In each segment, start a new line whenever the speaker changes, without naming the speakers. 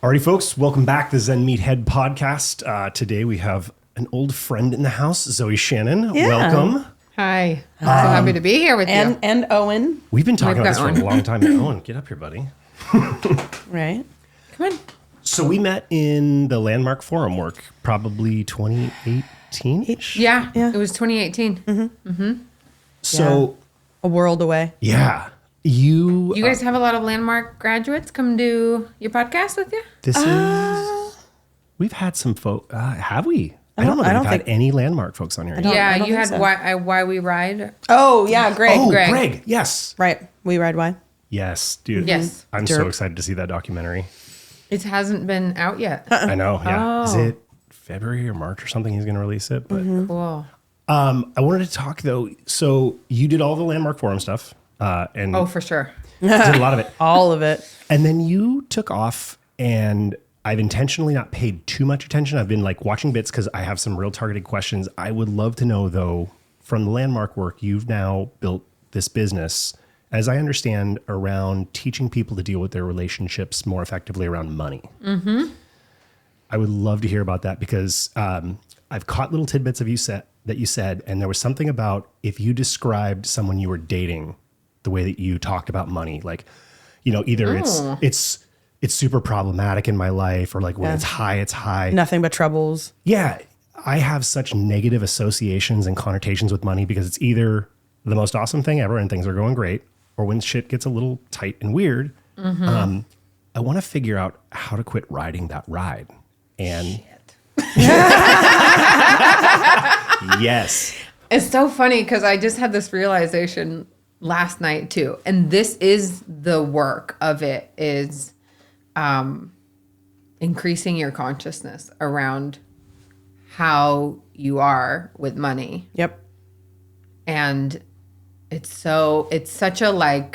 Alrighty, folks, welcome back to the Zen Meathead podcast. Today we have an old friend in the house, Zoey Shannon.
Yeah.
Welcome.
Hi. I'm so happy to be here with you.
And Owen.
We've been talking about this for a long time. Owen, get up here, buddy.
Right. Come on.
So we met in the Landmark Forum work, probably 2018-ish?
Yeah,
Yeah.
it was 2018.
So,
A world away.
yeah, you
You guys have a lot of Landmark graduates come do your podcast with you?
this is, we've had some folk, have we? I don't know if we've had any Landmark folks on here.
don't-
Yeah,
think
you had
so.
Why We Ride.
Oh, yeah. Greg.
Oh,
Greg.
Greg, yes.
Right. We ride why?
Yes, dude.
Yes.
I'm so
Derp.
excited to see that documentary.
It hasn't been out yet.
I know, yeah. Is
Oh.
it February or March or something he's going to release it? But
Cool.
I wanted to talk, though. So you did all the Landmark Forum stuff. And
Oh, for sure.
did a lot of it.
All of it.
And then you took off, and I've intentionally not paid too much attention. I've been like watching bits because I have some real targeted questions. I would love to know, though, from the Landmark work, you've now built this business, as I understand, around teaching people to deal with their relationships more effectively around money. Mm-hmm. I would love to hear about that because I've caught little tidbits of that you said, and there was something about if you described someone you were dating the way that you talked about money, like, you know, either it's super problematic in my life, or like when it's high, it's high.
Nothing but troubles.
Yeah. I have such negative associations and connotations with money because it's either the most awesome thing ever and things are going great, or when shit gets a little tight and weird. I want to figure out how to quit riding that ride. And yes.
It's so funny because I just had this realization last night too. And this is the work of it, is increasing your consciousness around how you are with money.
Yep.
And it's such a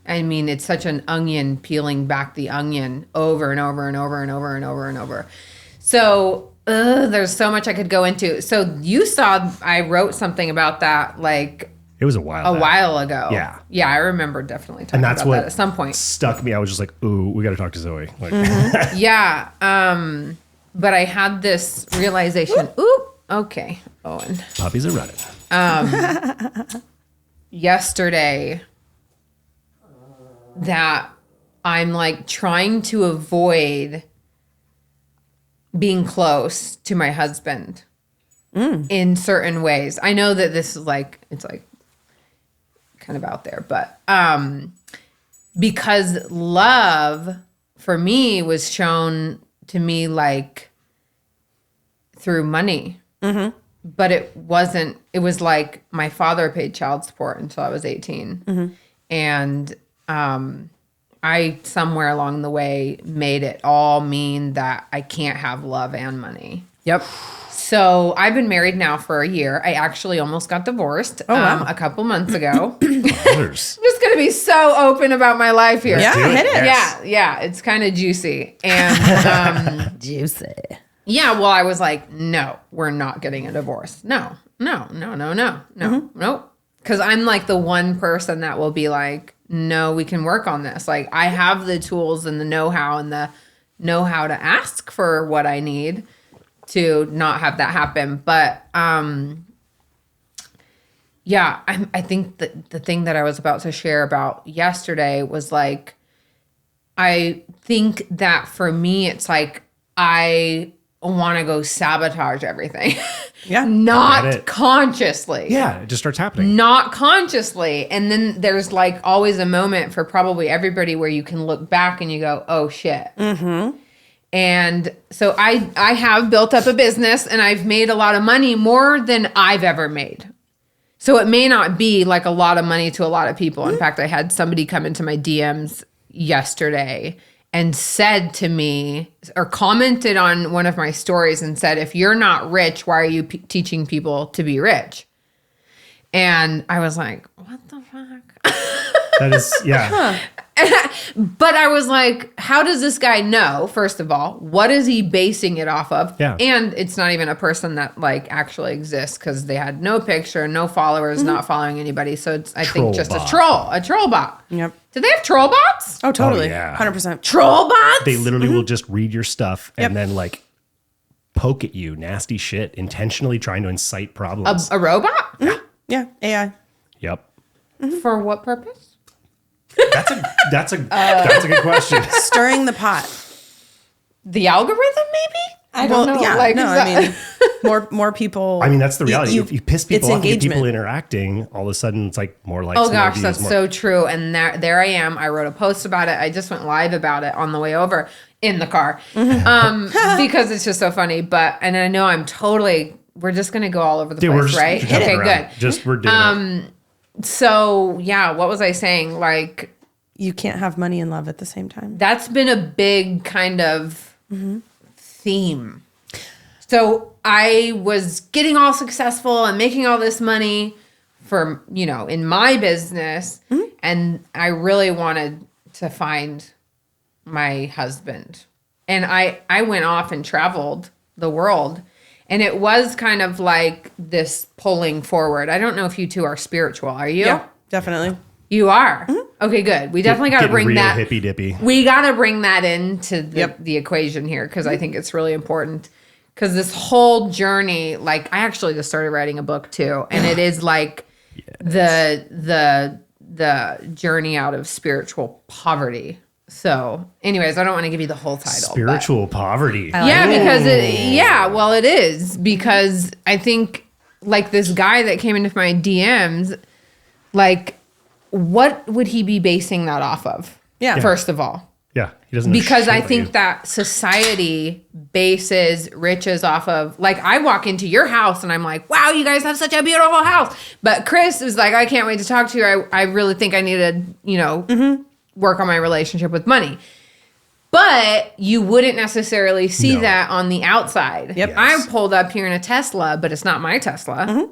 it's such an onion peeling back the onion over and over and over and over and over and over. So there's so much I could go into. So you saw I wrote something about that like
It was a while back.
while ago.
Yeah.
Yeah, I remember definitely talking
And that's
about
what
that at some point.
stuck me. I was just like, ooh, we got to talk to Zoey. Like,
Yeah. But I had this realization. Oop. Okay, Owen.
puppies are running.
Yesterday that I'm like trying to avoid being close to my husband in certain ways. I know that this is like, it's like kind of out there, but because love for me was shown to me like through money. But it wasn't, it was like my father paid child support until I was 18. And I, somewhere along the way, made it all mean that I can't have love and money.
Yep.
So I've been married now for a year. I actually almost got divorced a couple months ago.
Others.
I'm just going to be so open about my life here.
Yeah, hit it.
Yes.
Yeah, it's kind of juicy. And
Juicy.
yeah, well, I was like, no, we're not getting a divorce. No. Because I'm like the one person that will be like, no, we can work on this. Like, I have the tools and the know-how to ask for what I need to not have that happen. But yeah, I think that the thing that I was about to share about yesterday was like, I think that for me, it's like I want to go sabotage everything.
Yeah.
Get
Not
it.
consciously.
Yeah, it just starts happening.
Not consciously. And then there's like always a moment for probably everybody where you can look back and you go, oh shit. And so I have built up a business and I've made a lot of money, more than I've ever made. So it may not be like a lot of money to a lot of people. In fact, I had somebody come into my DMs yesterday and said to me, or commented on one of my stories and said, if you're not rich, why are you teaching people to be rich? And I was like, what the fuck?
That is, yeah.
But I was like, how does this guy know, first of all? What is he basing it off of?
Yeah.
And it's not even a person that like actually exists because they had no picture, no followers, not following anybody. So it's, I think, just
bot.
a troll bot.
Yep.
It's Do they have troll bots?
Oh, totally.
Oh, yeah.
100%.
Troll bots?
They literally will just read your stuff
Yep.
and then like poke at you, nasty shit, intentionally trying to incite problems.
A robot?
Yeah. AI.
Yep.
For what purpose?
That's a good question.
Stirring the pot.
The algorithm, maybe? I don't know.
Yeah.
Like,
no,
is that-
I mean, more people.
I mean, that's the reality. If you piss people
it's
off, and get people
engagement.
interacting, all of a sudden it's like more likes.
Oh
more
gosh,
views,
that's
more-
so true. And there I am. I wrote a post about it. I just went live about it on the way over in the car because it's just so funny. And I know we're just going to go all over the
Yeah, we're
place,
just
right?
jumping
Okay,
around.
good.
We're doing it.
So yeah, what was I saying? Like,
You can't have money and love at the same time.
that's been a big kind of theme. So I was getting all successful and making all this money for, in my business. And I really wanted to find my husband. And I went off and traveled the world. And it was kind of like this pulling forward. I don't know if you two are spiritual. Are you?
Yeah, definitely.
You are? Okay, good. We definitely got to
Getting
bring
real
that.
hippy dippy.
We got to bring that into
Yep.
the equation here because I think it's really important. Because this whole journey, like I actually just started writing a book too, and it is like the journey out of spiritual poverty. So, anyways, I don't want to give you the whole title.
Spiritual poverty.
Because it is because I think like this guy that came into my DMs, like what would he be basing that off of?
Yeah.
First of all.
Yeah, he doesn't. know
Because
shit
I
about
think
you.
that society bases riches off of, like, I walk into your house and I'm like, wow, you guys have such a beautiful house. But Chris is like, I can't wait to talk to you. I really think I need to, work on my relationship with money. But you wouldn't necessarily see
No.
that on the outside.
Yep.
I pulled up here in a Tesla, but it's not my Tesla.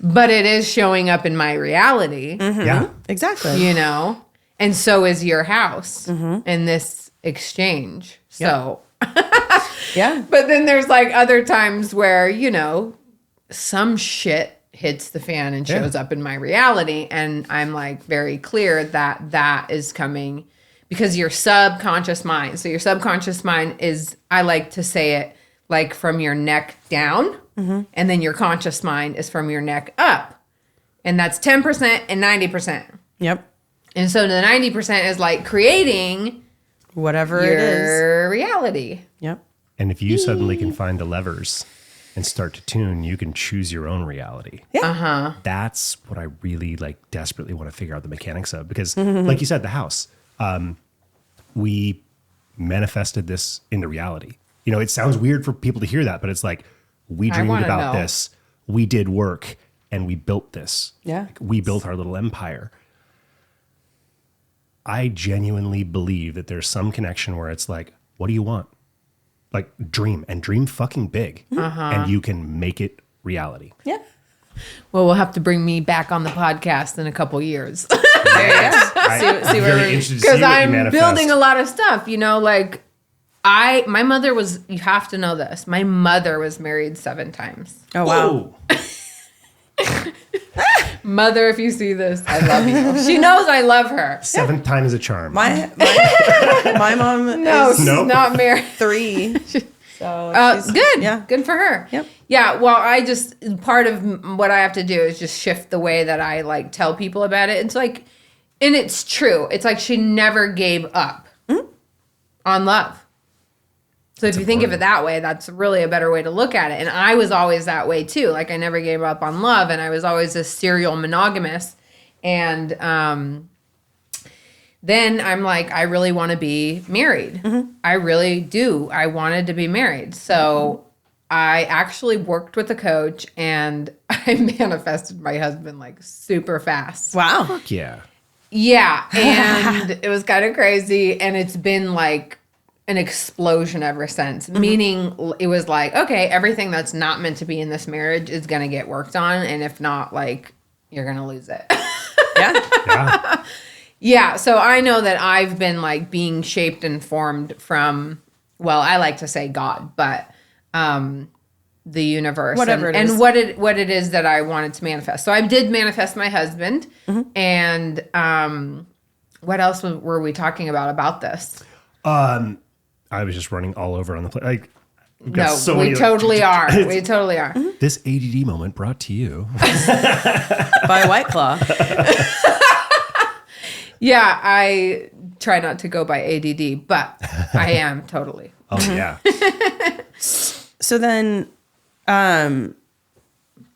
But it is showing up in my reality.
Yeah.
Exactly.
And so is your house in this exchange. So,
Yeah.
but then there's like other times where, some shit hits the fan and shows up in my reality. And I'm like very clear that that is coming because your subconscious mind. So your subconscious mind is, I like to say it like from your neck down. And then your conscious mind is from your neck up. And that's 10% and 90%.
Yep.
And so the 90% is like creating
Whatever it is.
your reality.
Yep.
And if you suddenly can find the levers and start to tune, you can choose your own reality.
Yeah.
That's what I really desperately want to figure out the mechanics of. Because like you said, the house, we manifested this into reality. It sounds weird for people to hear that, but it's like, we dreamed
wanna
about
know.
this, we did work, and we built this.
Yeah.
We built our little empire. I genuinely believe that there's some connection where it's like, what do you want? Like dream fucking big, and you can make it reality.
Yeah.
Well, we'll have to bring me back on the podcast in a couple years
There you go. See where
very
we-
interested to see
because
what you
I'm
manifest.
building a lot of stuff. Like my mother was. You have to know this. My mother was married 7 times.
Oh, wow.
Whoa.
Mother, if you see this, I love you. She knows I love her.
7th time is a charm.
My mom
No,
is
she's
Nope.
not married.
3. So she's-
Good.
Yeah.
Good for her.
Yep.
Yeah. Well, part of what I have to do is just shift the way that I tell people about it. It's like, and it's true. It's like she never gave up on love. So if you think of it that way, that's really a better way to look at it. And I was always that way too. Like I never gave up on love, and I was always a serial monogamous. And then I'm like, I really want to be married. I really do. I wanted to be married. So I actually worked with a coach, and I manifested my husband super fast.
Wow.
Fuck yeah.
Yeah, and it was kind of crazy, and it's been an explosion ever since. Meaning it was okay, everything that's not meant to be in this marriage is going to get worked on, and if not, you're going to lose it.
Yeah.
Yeah.
Yeah, so I know that I've been being shaped and formed from, well, I like to say God, but the universe,
Whatever it is.
and what it is that I wanted to manifest. So I did manifest my husband, and what else were we talking about this?
I was just running all over on the plate. Like,
No, we totally are. We totally are.
This ADD moment brought to you
By White Claw.
Yeah, I try not to go by ADD, but I am totally.
Oh yeah.
So then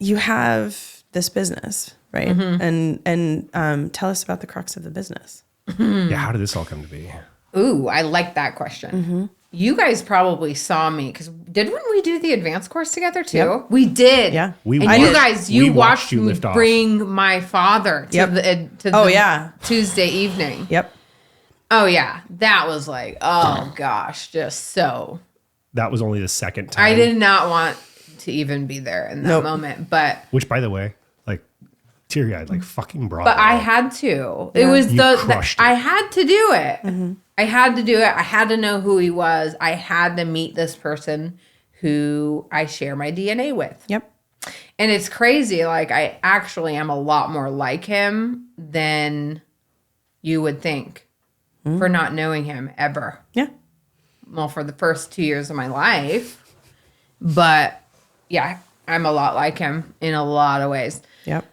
you have this business, right? And tell us about the crux of the business.
Yeah. How did this all come to be?
Ooh, I like that question. You guys probably saw me because didn't we do the advanced course together too?
Yep.
We did.
Yeah.
We
and
watched-
you guys,
we
you
watched
watched
you
me
lift off.
bring my father to
Yep.
the Tuesday evening.
Yep.
Oh yeah, that was like, oh gosh, just so.
That was only the second time.
I did not want to even be there in that
Nope.
moment, but
Which, by the way, like teary-eyed, like fucking bravo.
I had to. It was
You crushed it.
I had to do it. I had to do it. I had to know who he was. I had to meet this person who I share my DNA with.
Yep.
And it's crazy. Like, I actually am a lot more like him than you would think for not knowing him ever.
Yeah.
Well, for the first 2 years of my life. But yeah, I'm a lot like him in a lot of ways.
Yep.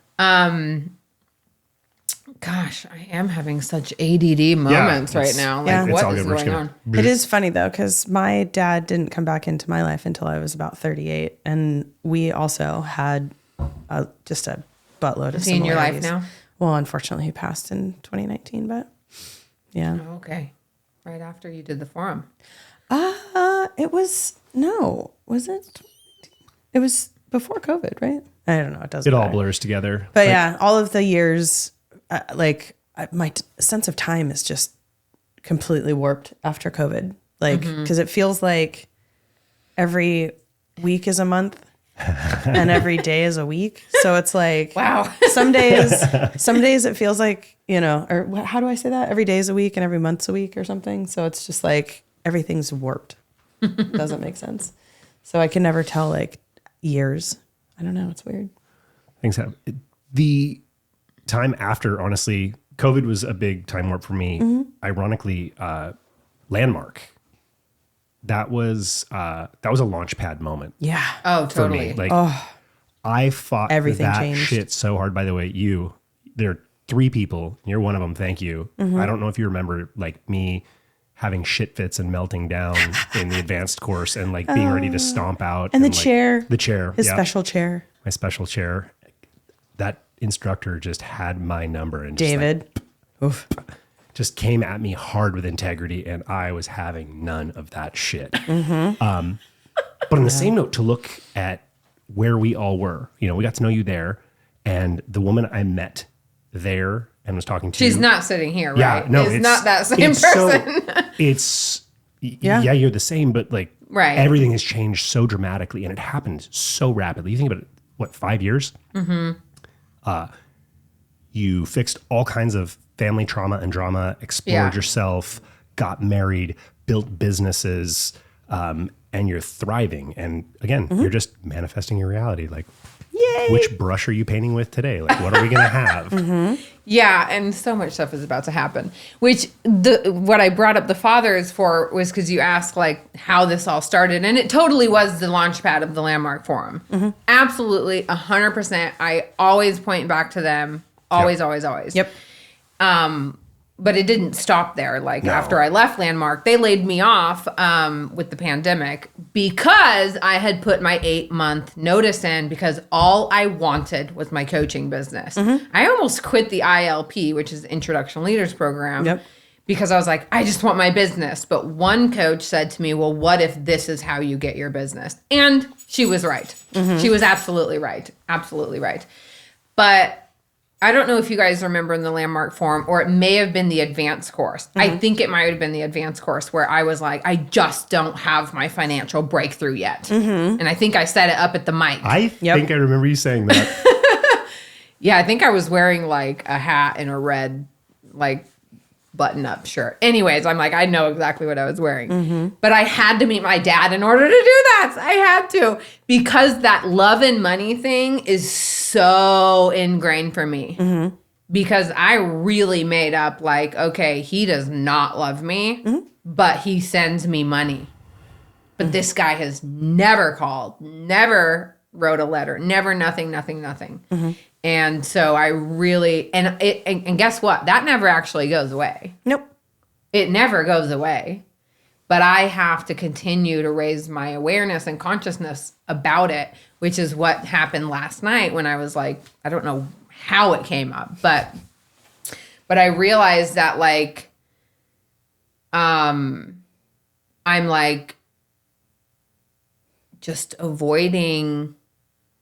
Gosh, I am having such ADD moments right
it's-
now. Like,
yeah.
It's
what
all
is
good. We're just
going
gonna.
on?
It is funny though, because my dad didn't come back into my life until I was about 38, and we also had just a buttload of
Is he in your life
similarities.
now?
Well, unfortunately, he passed in 2019, but yeah.
Oh, okay. Right after you did the forum.
Was it? It was before COVID, right? I don't know. It doesn't.
It all
matter.
blurs together.
But yeah, all of the years, my sense of time is just completely warped after COVID. Like, because it feels like every week is a month and every day is a week. So it's like,
Wow.
some days it feels like, or how do I say that? Every day is a week and every month's a week or something. So it's just like everything's warped. Doesn't make sense. So I can never tell like years. I don't know. It's weird.
Things happen. The time after, honestly, COVID was a big time warp for me. Ironically, Landmark. That was a launch pad moment
Yeah.
Oh,
for
totally.
me. Like, I fought
Everything
that
changed.
shit so hard. By the way, there are 3 people. You're one of them. Thank you. I don't know if you remember, like me having shit fits and melting down in the advanced course and like being ready to stomp out.
And the
like,
chair.
the chair,
His
yeah.
special chair.
My special chair. That instructor just had my number and just,
David. Oof.
just came at me hard with integrity, and I was having none of that shit. But on the same note, to look at where we all were, we got to know you there, and the woman I met there and was talking to.
She's not sitting here,
Yeah,
right?
no,
it's not that same
it's
person.
Yeah, you're the same, but like
Right.
everything has changed so dramatically, and it happened so rapidly. You think about it, what, 5 years? You fixed all kinds of family trauma and drama, explored
Yeah.
yourself, got married, built businesses, and you're thriving. And again, you're just manifesting your reality. Like,
Yay.
which brush are you painting with today? Like, what are we going to have?
Yeah, and so much stuff is about to happen. Which what I brought up the fathers for was because you asked like how this all started, and it totally was the launch pad of the Landmark Forum. Absolutely, 100%. I always point back to them. Always, always, always.
Yep.
But it didn't stop there. Like after I left Landmark, they laid me off with the pandemic because I had put my 8-month notice in because all I wanted was my coaching business. I almost quit the ILP, which is Introduction Leaders Program.
Yep.
Because I was like, I just want my business. But one coach said to me, well, what if this is how you get your business? And she was right. She was absolutely right. Absolutely right. But I don't know if you guys remember in the Landmark Forum, or it may have been the advanced course. I think it might have been the advanced course where I was like, I just don't have my financial breakthrough yet. And I think I set it up at the mic.
I think I remember you saying that.
Yeah, I think I was wearing like a hat and a red like button-up shirt. Anyways, I'm like, I know exactly what I was wearing. But I had to meet my dad in order to do that. I had to. Because that love and money thing is so ingrained for me. Because I really made up like, okay, he does not love me, but he sends me money. But this guy has never called, never wrote a letter, never nothing. And so I really, and guess what? That never actually goes away.
Nope.
It never goes away. But I have to continue to raise my awareness and consciousness about it, which is what happened last night when I was like, I don't know how it came up, but I realized that like, I'm like just avoiding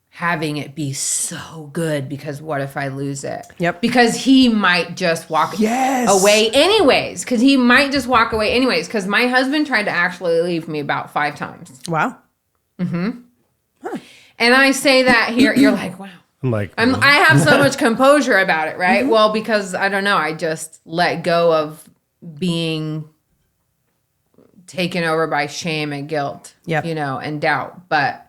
having it be so good because what if I lose it?
Yep.
Because he might just walk away anyways. Because he might just walk away anyways. Because my husband tried to actually leave me about 5 times.
Wow.
And I say that here, you're like, wow.
I'm like,
I have so much composure about it, right? Well, because I don't know, I just let go of being taken over by shame and guilt, you know, and doubt. But,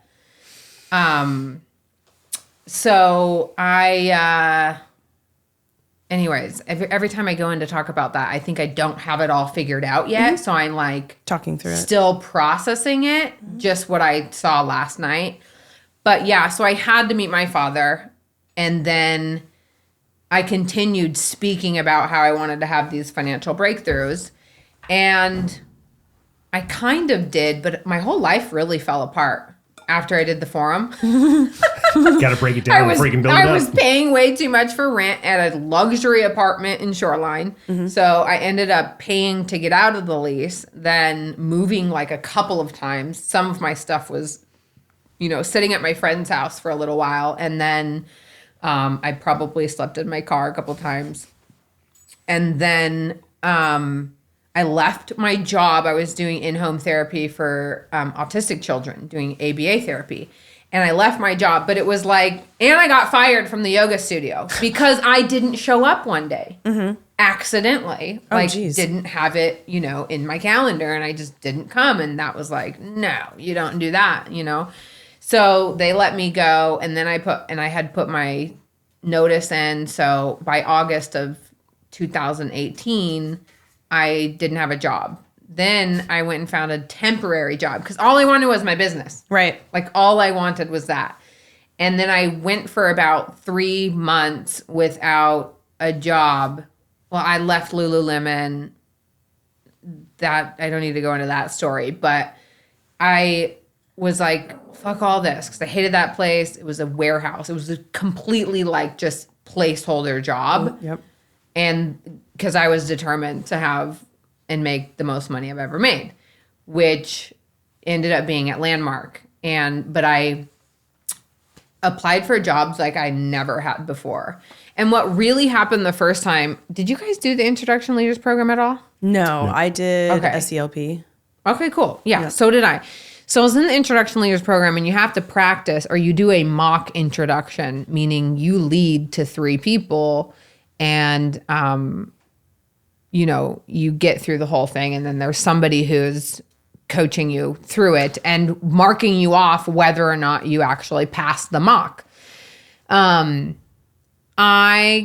so anyways, every time I go in to talk about that, I think I don't have it all figured out yet. So I'm like
talking through it,
still processing it, just what I saw last night. But yeah, so I had to meet my father, and then I continued speaking about how I wanted to have these financial breakthroughs, and I kind of did, but my whole life really fell apart after I did the forum.
Got to break it down before you can build it up.
I was paying way too much for rent at a luxury apartment in Shoreline. So I ended up paying to get out of the lease, then moving like a couple of times. Some of my stuff was, you know, sitting at my friend's house for a little while. And then I probably slept in my car a couple times. And then I left my job. I was doing in-home therapy for autistic children, doing ABA therapy. And I left my job, but it was like, and I got fired from the yoga studio because I didn't show up one day accidentally. Didn't have it, you know, in my calendar, and I just didn't come. And that was like, no, you don't do that, you know? So they let me go. And then I had put my notice in. So by August of 2018, I didn't have a job. Then I went and found a temporary job because all I wanted was my business.
Right.
Like all I wanted was that. And then I went for about 3 months without a job. Well, I left Lululemon. That I don't need to go into that story, but I was like, fuck all this, because I hated that place. It was a warehouse. It was a completely like just placeholder job.
Yep.
And because I was determined to have and make the most money I've ever made, which ended up being at Landmark. But I applied for jobs like I never had before. And what really happened the first time, did you guys do the Introduction Leaders Program at all?
No, I did
Okay.
SELP.
Okay, cool. Yeah, so did I. So I was in the Introduction Leaders Program, and you have to practice, or you do a mock introduction, meaning you lead to 3 people, and you know, you get through the whole thing, and then there's somebody who's coaching you through it and marking you off whether or not you actually pass the mock. I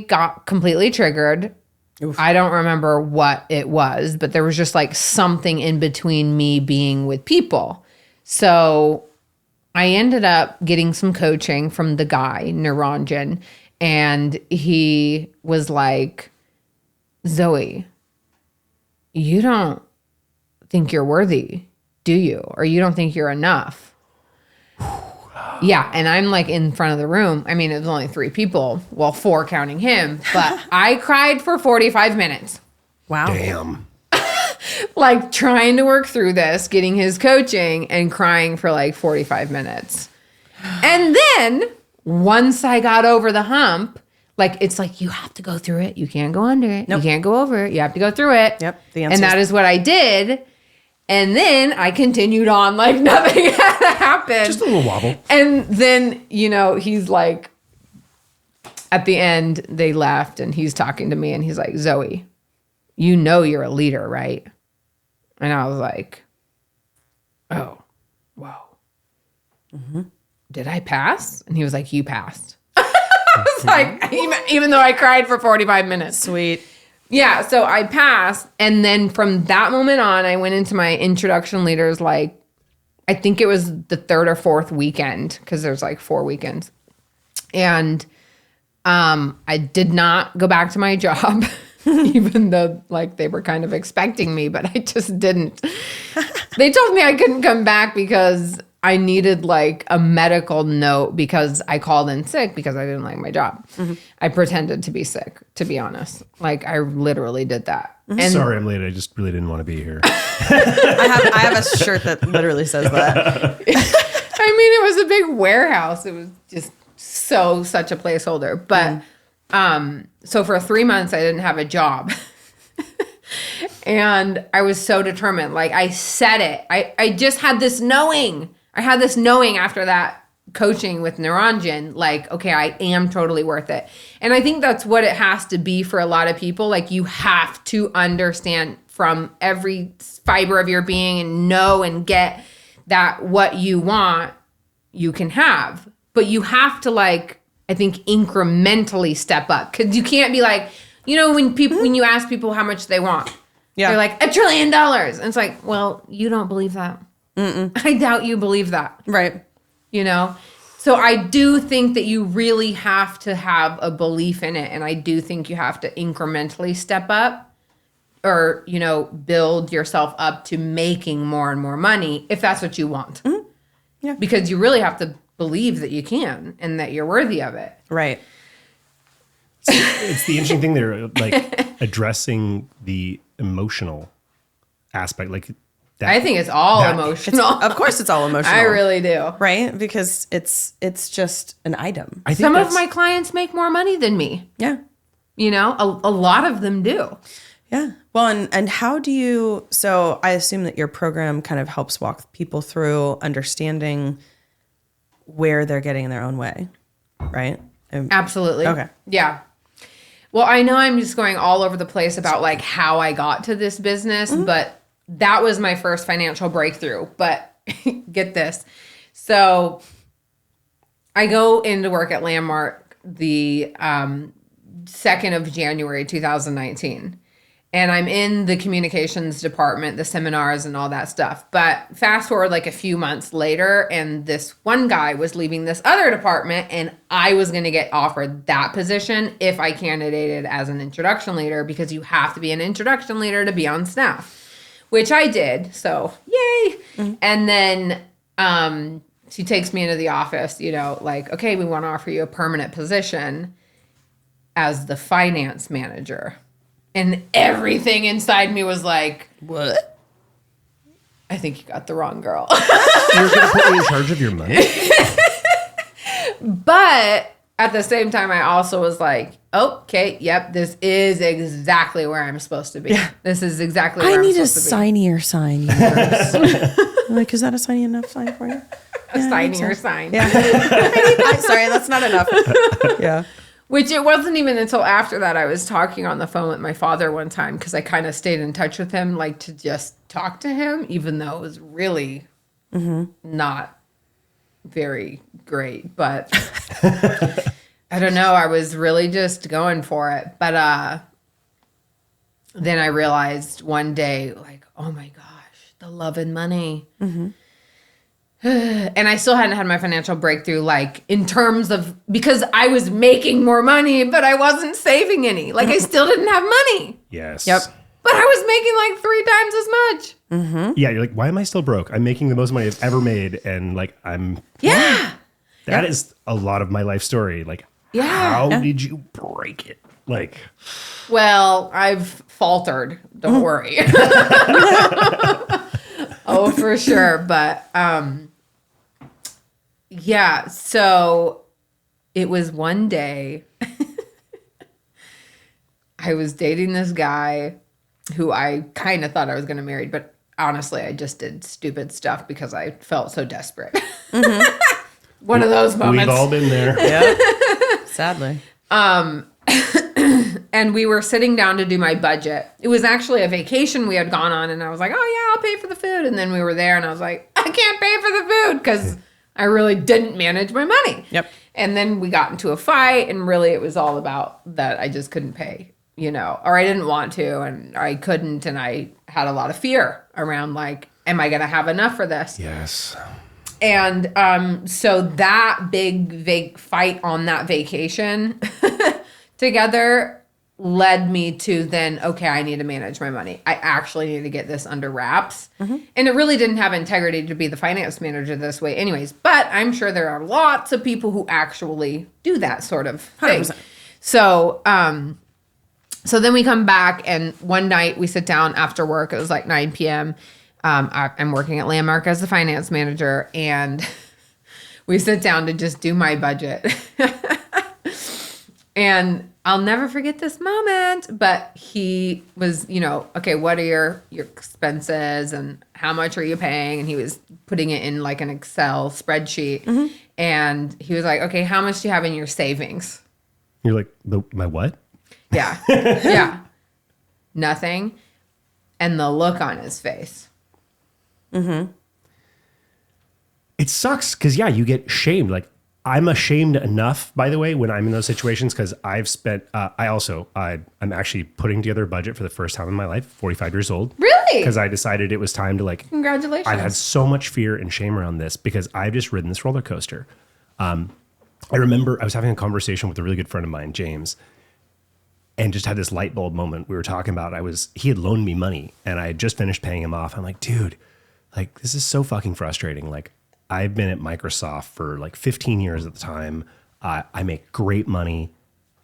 got completely triggered. Oof. I don't remember what it was, but there was just like something in between me being with people. So I ended up getting some coaching from the guy, Niranjan, and he was like, Zoey, you don't think you're worthy, do you? Or you don't think you're enough? Yeah, and I'm like in front of the room. I mean, it was only 3 people. Well, 4 counting him. But I cried for 45 minutes.
Wow.
Damn.
Like trying to work through this, getting his coaching, and crying for like 45 minutes. And then once I got over the hump, like, it's like, you have to go through it. You can't go under it.
Nope.
You can't go over it. You have to go through it.
Yep.
And that is what I did. And then I continued on like nothing had happened.
Just a little wobble.
And then, you know, he's like, at the end, they left, and he's talking to me, and he's like, Zoey, you know you're a leader, right? And I was like, oh, whoa. Did I pass? And he was like, you passed. I was like, even though I cried for 45 minutes.
Sweet.
Yeah, so I passed. And then from that moment on, I went into my introduction leaders, like, I think it was the third or fourth weekend, because there's like 4 weekends. And I did not go back to my job, even though like they were kind of expecting me, but I just didn't. They told me I couldn't come back because I needed like a medical note because I called in sick because I didn't like my job. I pretended to be sick, to be honest. Like I literally did that. And
Sorry, I'm late. I just really didn't want to be here.
I have a shirt that literally says that.
I mean, it was a big warehouse. It was just such a placeholder. But so for 3 months, I didn't have a job. And I was so determined. Like I said it. I just had this knowing. I had this knowing after that coaching with Neurongen, like, okay, I am totally worth it. And I think that's what it has to be for a lot of people. Like you have to understand from every fiber of your being and know and get that what you want, you can have. But you have to like, I think incrementally step up. Cause you can't be like, you know, when you ask people how much they want, they're like $1 trillion. And it's like, well, you don't believe that. I doubt you believe that.
Right.
You know? So I do think that you really have to have a belief in it. And I do think you have to incrementally step up or, you know, build yourself up to making more and more money if that's what you want.
Yeah.
Because you really have to believe that you can and that you're worthy of it.
Right.
It's the interesting thing there, like addressing the emotional aspect. Like that,
I think it's all emotional.
Of course it's all emotional.
I really do.
Right? Because it's just an item.
I think
Some of my clients make more money than me.
Yeah.
You know, a lot of them do.
Yeah. Well, and how do you, so I assume that your program kind of helps walk people through understanding where they're getting in their own way, right?
Absolutely.
Okay.
Yeah. Well, I know I'm just going all over the place about like how I got to this business, but that was my first financial breakthrough. But get this. So I go into work at Landmark the 2nd of January, 2019. And I'm in the communications department, the seminars and all that stuff. But fast forward like a few months later, and this one guy was leaving this other department, and I was going to get offered that position if I candidated as an introduction leader, because you have to be an introduction leader to be on staff, which I did. So yay. And then she takes me into the office, you know, like, okay, we want to offer you a permanent position as the finance manager. And everything inside me was like,
What?
I think you got the wrong girl.
You're going to put me in charge of your money?
But at the same time, I also was like, okay, yep, this is exactly where I'm supposed to be. Yeah. This is exactly where I'm supposed to be.
I need a signier sign. Yours. Like, is that a signy enough sign for you?
A signier sign.
Yeah. Sorry, that's not enough. Yeah.
Which it wasn't even until after that I was talking on the phone with my father one time, because I kind of stayed in touch with him, like to just talk to him, even though it was really not very great. But I don't know. I was really just going for it. But then I realized one day, like, oh my gosh, the love and money. And I still hadn't had my financial breakthrough, like in terms of, because I was making more money, but I wasn't saving any. Like I still didn't have money.
Yes.
Yep.
But I was making like 3 times as much.
Yeah, you're like, why am I still broke? I'm making the most money I've ever made. And like,
Yeah.
that is a lot of my life story. Like, how did you break it? Like,
Well, I've faltered. Don't worry. Oh, for sure. But yeah, so it was one day I was dating this guy who I kind of thought I was going to marry, but honestly, I just did stupid stuff because I felt so desperate. One of those moments.
we've all been there.
Yeah. Sadly.
and we were sitting down to do my budget. It was actually a vacation we had gone on, and I was like, oh yeah, I'll pay for the food. And then we were there, and I was like, I can't pay for the food because I really didn't manage my money.
Yep.
And then we got into a fight, and really it was all about that I just couldn't pay, or I didn't want to, and I couldn't, and I had a lot of fear around like, am I going to have enough for this?
Yes.
And so that big fight on that vacation together led me to then, okay, I need to manage my money. I actually need to get this under wraps. And it really didn't have integrity to be the finance manager this way anyways. But I'm sure there are lots of people who actually do that sort of thing.
100%.
So, so then we come back, and one night we sit down after work. It was like 9 p.m. I'm working at Landmark as the finance manager, and we sit down to just do my budget. And I'll never forget this moment, but he was, okay, what are your expenses and how much are you paying? And he was putting it in like an Excel spreadsheet. And he was like, okay, how much do you have in your savings?
You're like, my what?
Yeah. Yeah. Nothing. And the look on his face.
It sucks because, you get shamed. Like, I'm ashamed enough, by the way, when I'm in those situations, because I've spent, I'm actually putting together a budget for the first time in my life, 45 years old.
Really?
Because I decided it was time to like,
Congratulations.
I've had so much fear and shame around this because I've just ridden this roller coaster. I remember I was having a conversation with a really good friend of mine, James, and just had this light bulb moment. We were talking about, he had loaned me money and I had just finished paying him off. I'm like, dude, like, this is so fucking frustrating. Like, I've been at Microsoft for like 15 years at the time. I make great money,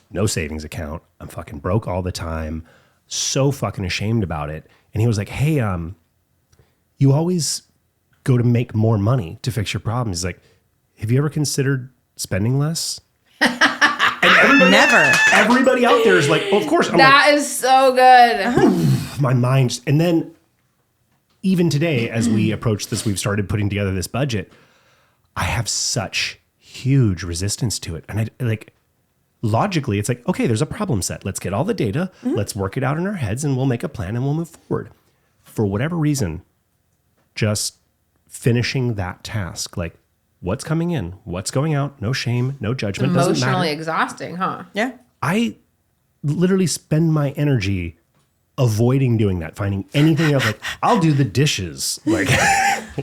no savings account. I'm fucking broke all the time. So fucking ashamed about it. And he was like, hey, you always go to make more money to fix your problems. He's like, have you ever considered spending less?
Never.
Everybody out there is like, well, of course.
That is so good.
My mind. And then even today, as we approach this, we've started putting together this budget. I have such huge resistance to it. And I like, logically, it's like, okay, there's a problem set. Let's get all the data. Let's work it out in our heads and we'll make a plan and we'll move forward. For whatever reason, just finishing that task, like what's coming in, what's going out, no shame, no judgment.
Emotionally exhausting, huh?
Yeah.
I literally spend my energy avoiding doing that, finding anything else. Like, I'll do the dishes. Like,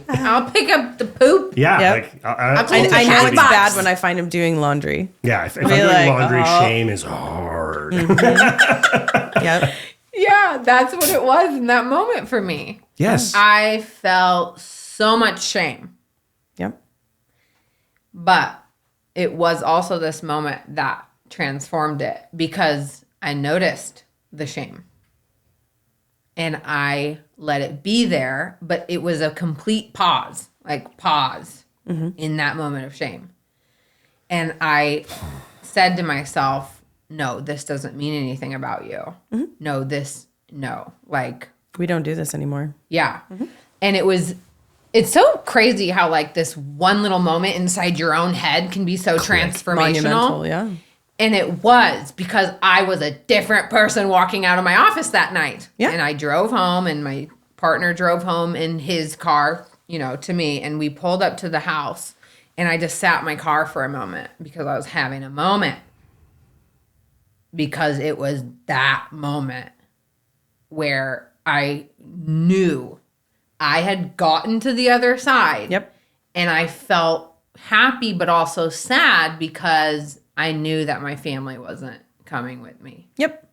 I'll pick up the poop.
yeah.
Yep.
Like,
I know it's bad when I find him doing laundry.
Yeah. If I'm doing laundry, shame is hard.
Yep.
Yeah, that's what it was in that moment for me.
Yes.
I felt so much shame.
Yep.
But it was also this moment that transformed it because I noticed the shame. And I let it be there, but it was a complete pause in that moment of shame. And I said to myself, no, this doesn't mean anything about you. No, like.
We don't do this anymore.
Yeah. And it's so crazy how like this one little moment inside your own head can be so transformational.
Monumental, yeah.
And it was because I was a different person walking out of my office that night.
Yeah.
And I drove home and my partner drove home in his car, to me. And we pulled up to the house and I just sat in my car for a moment because I was having a moment. Because it was that moment where I knew I had gotten to the other side.
Yep.
And I felt happy, but also sad because I knew that my family wasn't coming with me.
Yep.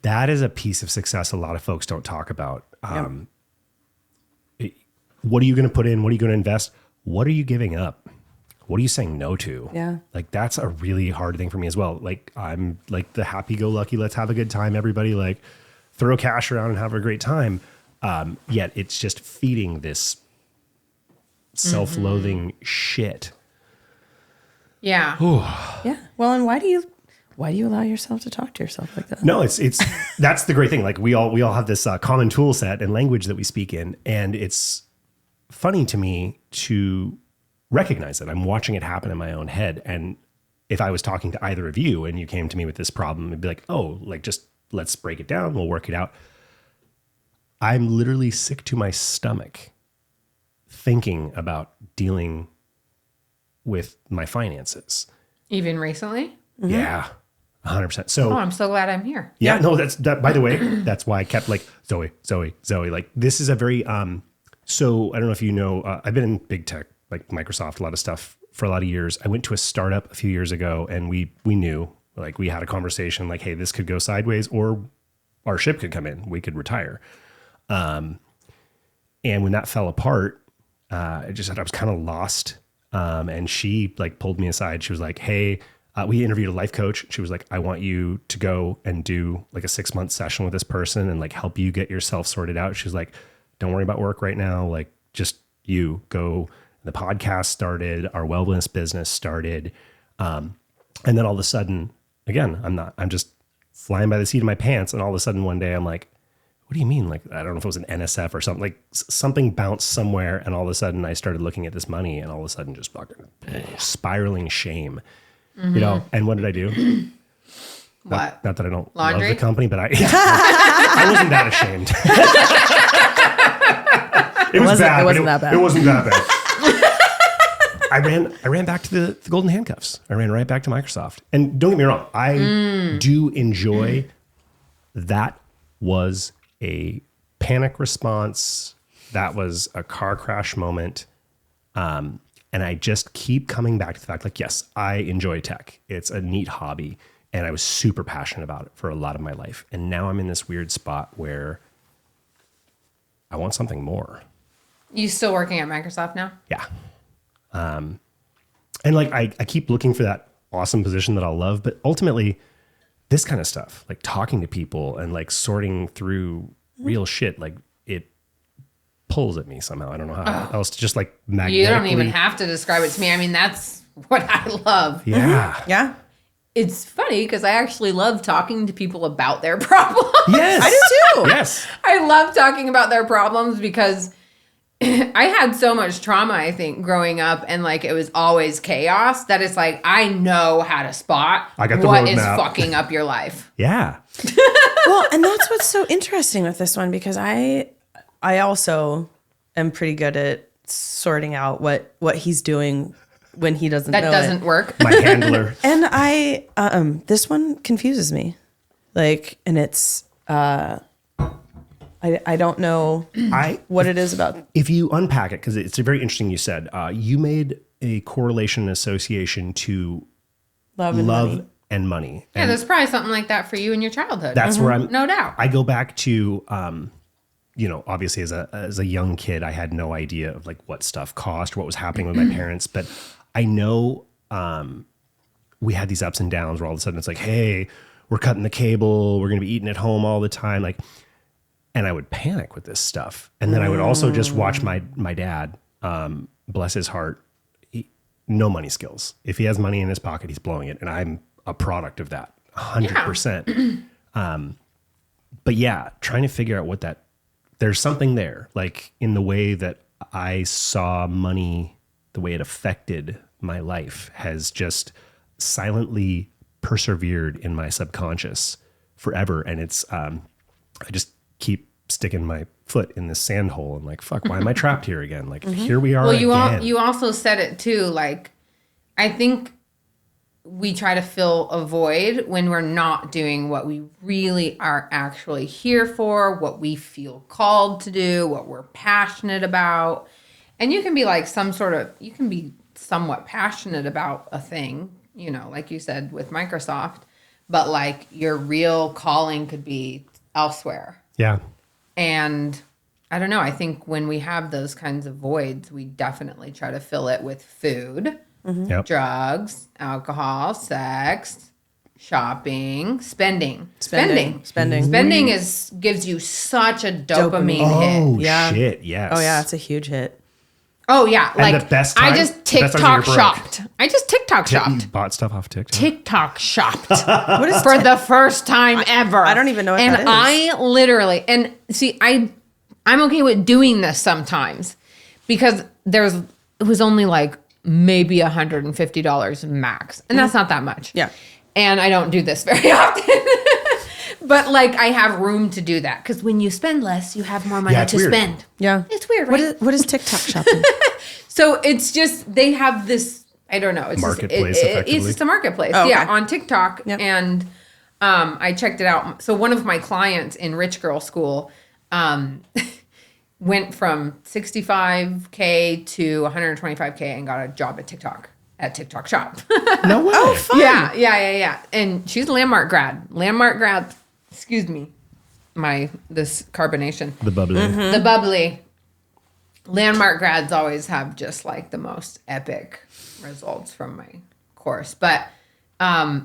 That is a piece of success a lot of folks don't talk about.
Yep.
What are you going to put in? What are you going to invest? What are you giving up? What are you saying no to?
Yeah.
Like, that's a really hard thing for me as well. Like, I'm like the happy-go-lucky, let's have a good time, everybody. Like, throw cash around and have a great time. Yet it's just feeding this self-loathing shit.
Yeah.
Yeah. Well, and why do you allow yourself to talk to yourself like that?
No, it's that's the great thing. Like, we all have this common tool set and language that we speak in, and it's funny to me to recognize it. I'm watching it happen in my own head, and if I was talking to either of you and you came to me with this problem, it'd be like, oh, like just let's break it down. We'll work it out. I'm literally sick to my stomach thinking about dealing with my finances.
Even recently?
Yeah, 100%. So,
Oh, I'm so glad I'm here.
yeah, no, that, by the way, that's why I kept like, Zoey. Like, this is a very, so I don't know if you know, I've been in big tech, like Microsoft, a lot of stuff for a lot of years. I went to a startup a few years ago and we knew, like, we had a conversation like, hey, this could go sideways or our ship could come in. We could retire. And when that fell apart, I just said I was kind of lost. And she like pulled me aside. She was like, hey, we interviewed a life coach. She was like, I want you to go and do like a 6-month session with this person and like help you get yourself sorted out. She was like, don't worry about work right now. Like just you go. The podcast started, our wellness business started. And then all of a sudden, again, I'm just flying by the seat of my pants. And all of a sudden one day I'm like, what do you mean? Like, I don't know if it was an NSF or something, like something bounced somewhere. And all of a sudden I started looking at this money and all of a sudden just fucking spiraling shame, you know? And what did I do?
What?
Not that I don't
Laundry?
love the company, but I wasn't that ashamed. It wasn't that bad. It wasn't that bad. I ran back to the golden handcuffs. I ran right back to Microsoft. And don't get me wrong, I do enjoy that. Was a panic response. That was a car crash moment. And I just keep coming back to the fact, like, yes, I enjoy tech. It's a neat hobby. And I was super passionate about it for a lot of my life. And now I'm in this weird spot where I want something more.
You still working at Microsoft now?
Yeah. And like, I keep looking for that awesome position that I'll love, but ultimately this kind of stuff, like talking to people and like sorting through real shit, like it pulls at me somehow. I don't know how else to just like magnetically.
You don't even have to describe it to me. I mean, that's what I love.
Yeah.
Yeah.
It's funny because I actually love talking to people about their problems.
Yes.
I do too.
Yes.
I love talking about their problems because I had so much trauma, I think, growing up, and like it was always chaos that it's like I know how to spot
I got the
what is
roadmap.
fucking up your life.
Yeah.
Well, and that's what's so interesting with this one because I also am pretty good at sorting out what he's doing when he doesn't know
That doesn't work.
My handler.
And I this one confuses me. Like, and it's I don't know what it is about.
If you unpack it, because it's very interesting, you said you made a correlation association to
Love
and money.
Yeah,
And
there's probably something like that for you in your childhood.
that's where I'm.
No doubt.
I go back to, obviously as a young kid, I had no idea of like what stuff cost, what was happening with my parents, but I know we had these ups and downs where all of a sudden it's like, hey, we're cutting the cable, we're going to be eating at home all the time, like. And I would panic with this stuff. And then I would also just watch my dad, bless his heart, no money skills. If he has money in his pocket, he's blowing it. And I'm a product of that, 100%. But yeah, trying to figure out there's something there, like in the way that I saw money, the way it affected my life has just silently persevered in my subconscious forever. And it's, I just keep sticking my foot in this sand hole and like, fuck, why am I trapped here again? Like, here we are again.
You also said it too. Like, I think we try to fill a void when we're not doing what we really are actually here for, what we feel called to do, what we're passionate about. And you can be like you can be somewhat passionate about a thing, like you said with Microsoft, but like your real calling could be elsewhere.
Yeah.
And I don't know. I think when we have those kinds of voids, we definitely try to fill it with food,
Yep.
drugs, alcohol, sex, shopping, spending.
Spending.
Spending gives you such a dopamine
Oh,
hit.
Yeah.
shit. Yes.
Oh yeah, it's a huge hit.
Oh yeah,
And
like
the best
I
time-
just
the best times when
TikTok
you're broke.
shopped. I just TikTok
You
shopped.
bought stuff off TikTok.
TikTok shopped
What is
for the first time ever.
I don't even know what
and
that is.
I literally see I'm okay with doing this sometimes because it was only like maybe $150 max. And that's not that much.
Yeah.
And I don't do this very often. But like I have room to do that. Because when you spend less, you have more money to
weird.
spend.
Yeah.
It's weird, right?
What is TikTok shopping?
So it's just, they have this, I don't know. It's
Marketplace,
just,
effectively.
it's just a marketplace.
Oh, okay.
Yeah, on TikTok.
Yep.
And I checked it out. So one of my clients in Rich Girl School went from 65K to 125K and got a job at TikTok Shop.
No way.
Oh, fun.
Yeah. And she's a Landmark grad. Excuse me. This carbonation.
The bubbly.
Mm-hmm.
The bubbly. Landmark grads always have just like the most epic results from my course. But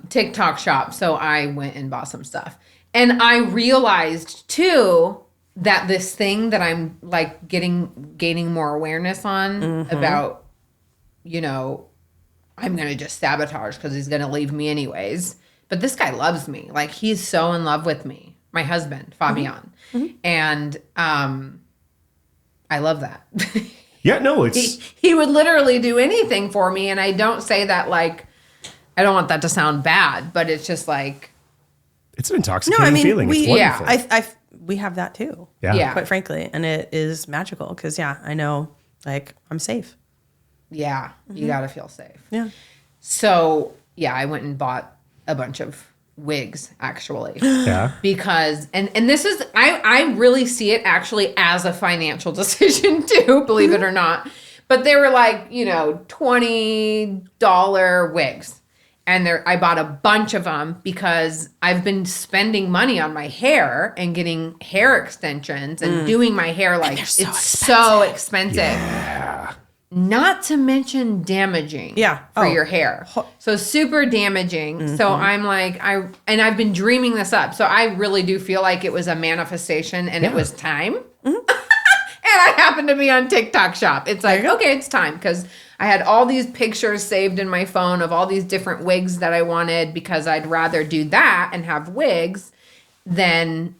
TikTok Shop. So I went and bought some stuff. And I realized too that this thing that I'm like gaining more awareness on about, you know, I'm going to just sabotage because he's going to leave me anyways. But this guy loves me. Like he's so in love with me. My husband, Fabian. And I love that.
Yeah, no, it's
He would literally do anything for me. And I don't say that like, I don't want that to sound bad, but it's just like.
it's an intoxicating feeling. It's wonderful.
We have that too.
Yeah.
Quite frankly. And it is magical because, I know like I'm safe.
Yeah, you got to feel safe.
Yeah.
So, yeah, I went and bought a bunch of wigs actually.
Yeah.
Because, and this is, I really see it actually as a financial decision too, believe it or not. But they were like, you know, $20 wigs. And I bought a bunch of them because I've been spending money on my hair and getting hair extensions and doing my hair like it's so expensive.
Yeah.
Not to mention damaging for your hair. So super damaging. So I'm like, I've been dreaming this up. So I really do feel like it was a manifestation and it was time. And I happened to be on TikTok Shop. It's like, okay, it's time. Because I had all these pictures saved in my phone of all these different wigs that I wanted because I'd rather do that and have wigs than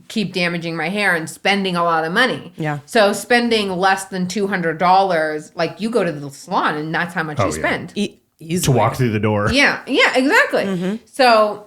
keep damaging my hair and spending a lot of money.
Yeah.
So spending less than $200, like you go to the salon and that's how much you spend.
Easily.
To walk through the door.
Yeah, exactly. So,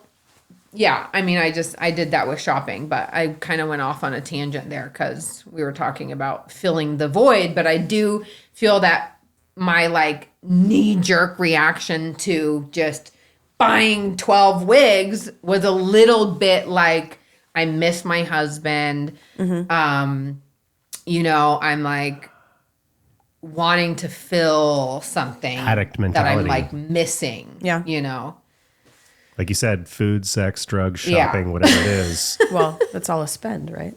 yeah, I mean, I did that with shopping, but I kind of went off on a tangent there because we were talking about filling the void, but I do feel that my like knee-jerk reaction to just buying 12 wigs was a little bit like, I miss my husband. You know, I'm like wanting to fill something
Addict
that I'm
mentality.
like missing.
Yeah.
You know?
Like you said, food, sex, drugs, shopping, whatever it is.
Well, that's all a spend, right?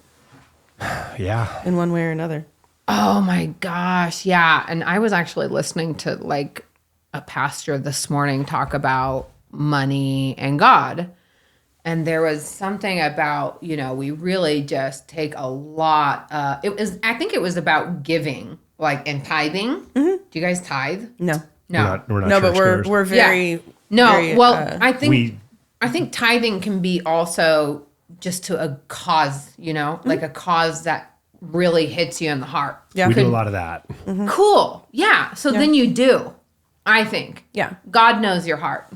Yeah.
In one way or another.
Oh my gosh. Yeah. And I was actually listening to like a pastor this morning talk about money and God. And there was something about, you know, we really just take a lot. I think it was about giving, like, and tithing. Do you guys tithe?
No.
No.
We're not
No, but
churchgoers.
we're very.
No.
very,
Well, I think
we-
tithing can be also just to a cause, you know, like a cause that really hits you in the heart.
Yeah.
we do a lot of that.
Cool. Yeah. So then you do, I think.
Yeah.
God knows your heart.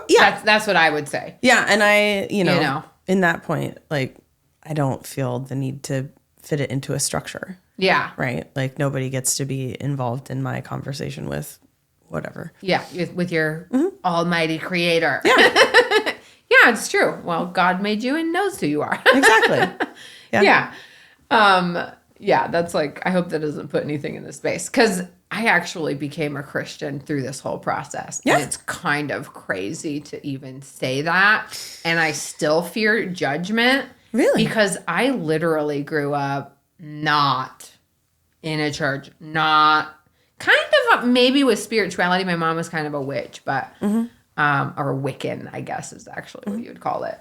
Yeah.
That's what I would say.
Yeah. And I, you know,
You know.
in that point, like, I don't feel the need to fit it into a structure,
Yeah.
right? Like, nobody gets to be involved in my conversation with whatever.
Yeah. With your almighty creator.
Yeah.
Yeah, it's true. Well, God made you and knows who you are.
Exactly.
Yeah. Yeah, that's like, I hope that doesn't put anything in this space. Because I actually became a Christian through this whole process.
Yeah.
And it's kind of crazy to even say that. And I still fear judgment.
Really?
Because I literally grew up not in a church, not kind of maybe with spirituality. My mom was kind of a witch, but, or a Wiccan, I guess is actually what you would call it.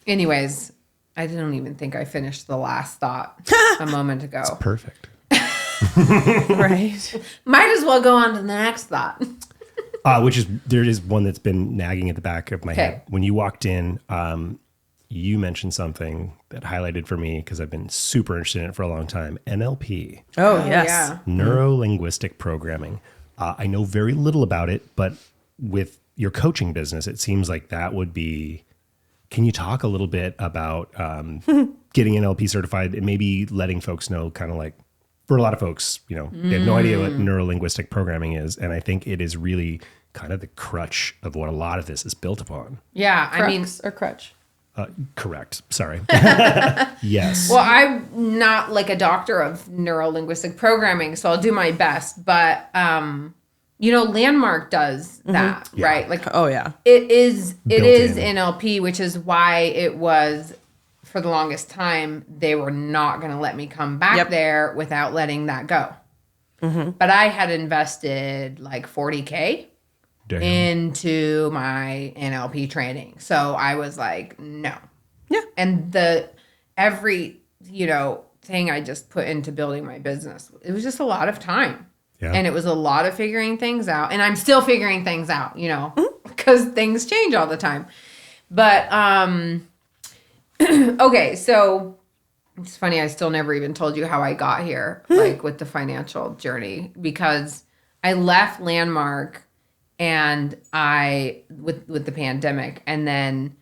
Anyways, I don't even think I finished the last thought a moment ago.
Perfect.
Right.
Might as well go on to the next thought.
There is one that's been nagging at the back of my head.
Okay.
When you walked in, you mentioned something that highlighted for me because I've been super interested in it for a long time. NLP,
Oh, yes.
Yeah.
neuro linguistic programming. I know very little about it, but with your coaching business, it seems like that would be. Can you talk a little bit about getting NLP certified and maybe letting folks know, kind of like, for a lot of folks, they have no idea what neuro-linguistic programming is. And I think it is really kind of the crutch of what a lot of this is built upon.
Yeah.
Crux or crutch?
Correct. Sorry. Yes.
Well, I'm not like a doctor of neuro-linguistic programming, so I'll do my best. But, Landmark does that, right? Like,
Oh, yeah.
it is
in.
NLP, which is why it was, for the longest time, they were not going to let me come back there without letting that go. But I had invested like $40K into my NLP training. So I was like, no.
Yeah.
And every thing I just put into building my business, it was just a lot of time.
Yeah.
And it was a lot of figuring things out. And I'm still figuring things out, because things change all the time. But, okay, so it's funny, I still never even told you how I got here, like with the financial journey, because I left Landmark and with the pandemic, and then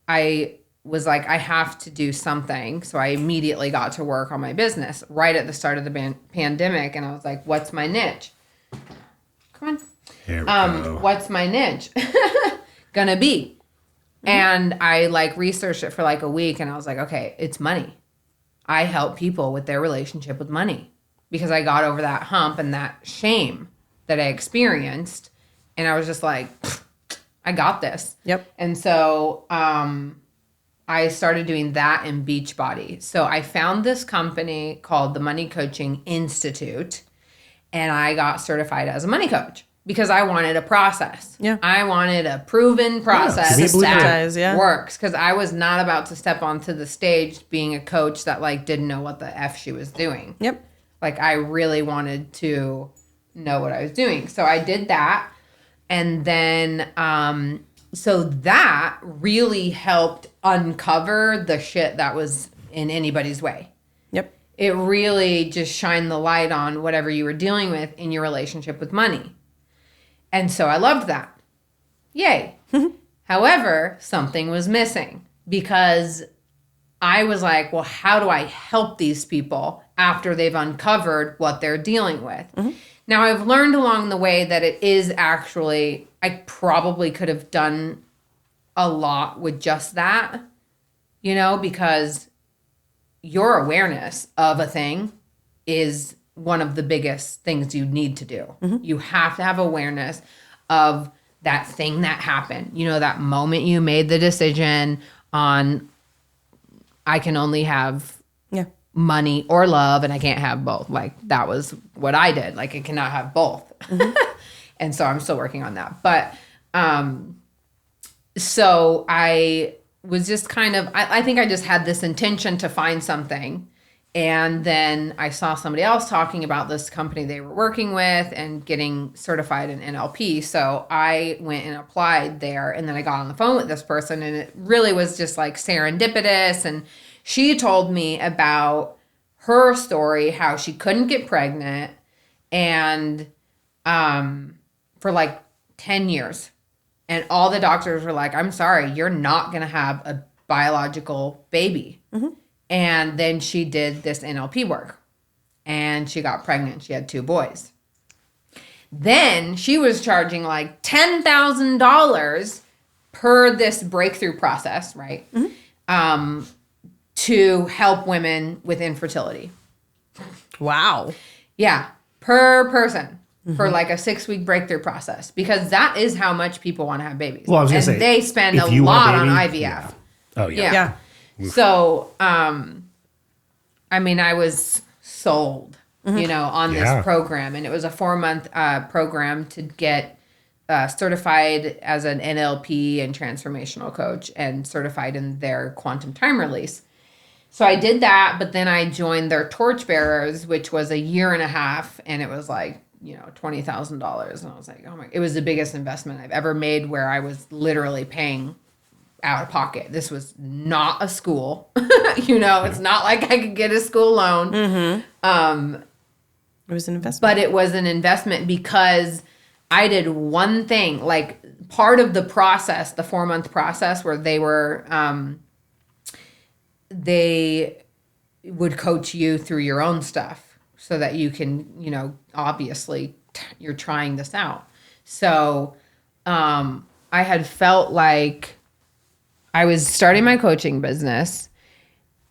I was like, I have to do something. So I immediately got to work on my business right at the start of the pandemic. And I was like, what's my niche? Come on.
Here we go.
What's my niche gonna be? And I researched it for like a week, and I was like, okay, it's money. I help people with their relationship with money because I got over that hump and that shame that I experienced. And I was just like, I got this.
Yep.
And so, I started doing that in Beachbody. So I found this company called the Money Coaching Institute, and I got certified as a money coach because I wanted a process.
Yeah.
I wanted a proven process
Systematize,
that works, because I was not about to step onto the stage being a coach that didn't know what the F she was doing.
Yep.
I really wanted to know what I was doing. So I did that. And then, so that really helped uncover the shit that was in anybody's way.
Yep.
It really just shined the light on whatever you were dealing with in your relationship with money. And so I loved that. Yay. However, something was missing, because I was like, well, how do I help these people after they've uncovered what they're dealing with? Now, I've learned along the way that it is actually, I probably could have done a lot with just that, because your awareness of a thing is one of the biggest things you need to do. You have to have awareness of that thing that happened. That moment you made the decision on, I can only have money or love, and I can't have both. That was what I did. I cannot have both. And so I'm still working on that. But so I was just kind of, I think I just had this intention to find something. And then I saw somebody else talking about this company they were working with and getting certified in NLP. So I went and applied there, and then I got on the phone with this person, and it really was just serendipitous. And she told me about her story, how she couldn't get pregnant, and for 10 years. And all the doctors were like, I'm sorry, you're not going to have a biological baby. And then she did this NLP work, and she got pregnant. She had 2 boys. Then she was charging $10,000 per this breakthrough process, right? To help women with infertility.
Wow.
Yeah, per person for a 6-week breakthrough process, because that is how much people want to have babies.
Well, I was going to say,
they spend a
if you want
lot
a
on
baby,
IVF.
yeah. Oh, yeah.
Yeah.
So, I was sold, on this program, and it was a 4-month program to get certified as an NLP and transformational coach, and certified in their quantum time release. So I did that, but then I joined their Torchbearers, which was 1.5 years, and it was $20,000. And I was like, oh my, it was the biggest investment I've ever made, where I was literally paying out of pocket. This was not a school. It's not like I could get a school loan.
It was an investment.
But it was an investment because I did one thing, like part of the process, the 4-month process where they would coach you through your own stuff so that you can, obviously you're trying this out. So I had felt like I was starting my coaching business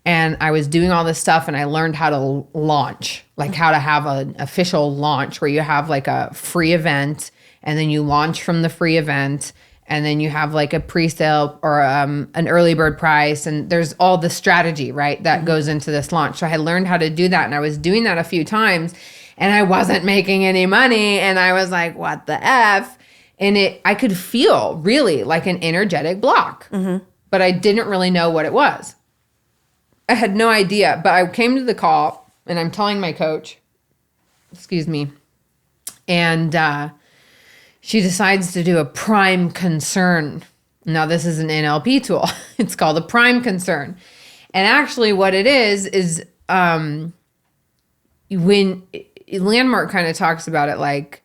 and I was doing all this stuff and I learned how to launch, like how to have an official launch where you have like a free event and then you launch from the free event and then you have like a pre-sale or an early bird price. And there's all the strategy, right, that goes into this launch. So I had learned how to do that and I was doing that a few times and I wasn't making any money. And I was like, what the F? And I could feel really like an energetic block, but I didn't really know what it was. I had no idea, but I came to the call and I'm telling my coach, and she decides to do a prime concern. Now this is an NLP tool. It's called a prime concern. And actually what it is when Landmark kind of talks about it like,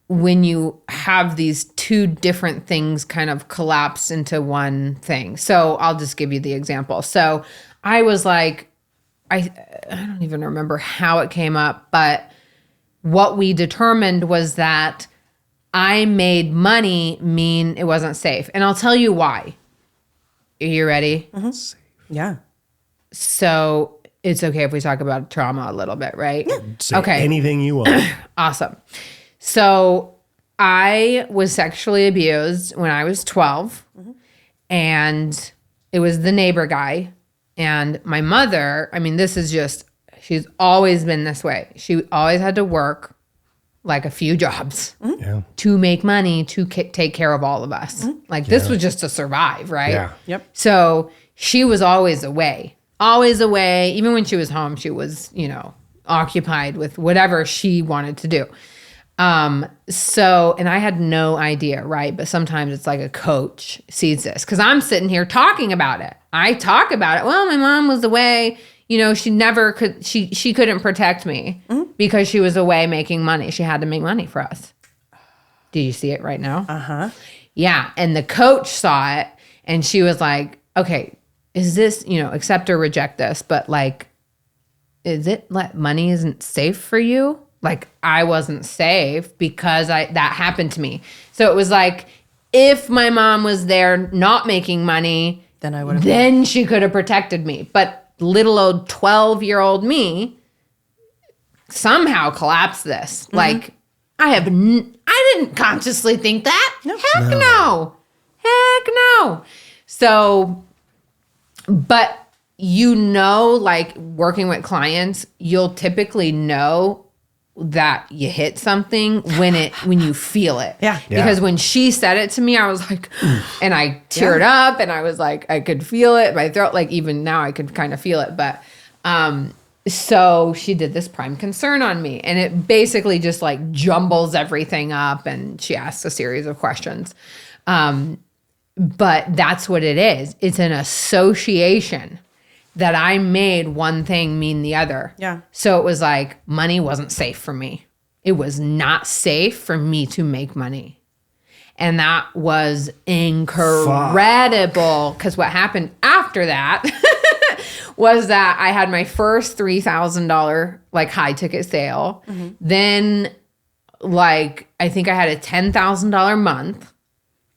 when you have these two different things kind of collapse into one thing. So I'll just give you the example. So I was like, I don't even remember how it came up, but what we determined was that I made money mean it wasn't safe. And I'll tell you why. Are you ready?
Safe.
Yeah.
So it's okay if we talk about trauma a little bit, right? Yeah.
Say anything you want.
Awesome. So I was sexually abused when I was 12 and it was the neighbor guy. And my mother, she's always been this way. She always had to work like a few jobs to make money to take care of all of us. This was just to survive, right?
Yeah.
Yep.
So she was always away. Even when she was home, she was, occupied with whatever she wanted to do. And I had no idea, right? But sometimes it's like a coach sees this because I'm sitting here talking about it. I talk about it. Well, my mom was away. She never could, she couldn't protect me because she was away making money. She had to make money for us. Do you see it right now?
Uh-huh.
Yeah. And the coach saw it and she was like, okay, is this, accept or reject this? But like, is it like money isn't safe for you? Like I wasn't safe because that happened to me. So it was like, if my mom was there not making money, then she could have protected me. But little old 12-year-old me somehow collapsed this. Like I didn't consciously think that. No. Heck no. So, but like working with clients, you'll typically know that you hit something when you feel it.
Yeah.
Because when she said it to me, I was like, and I teared up and I was like, I could feel it in my throat. Like even now I could kind of feel it. But, so she did this prime concern on me and it basically just like jumbles everything up and she asks a series of questions. But that's what it is. It's an association that I made one thing mean the other.
Yeah. So
it was like money wasn't safe for me. It was not safe for me to make money. And that was incredible because what happened after that was that I had my first $3,000 like high ticket sale. Then like I think I had a $10,000 month.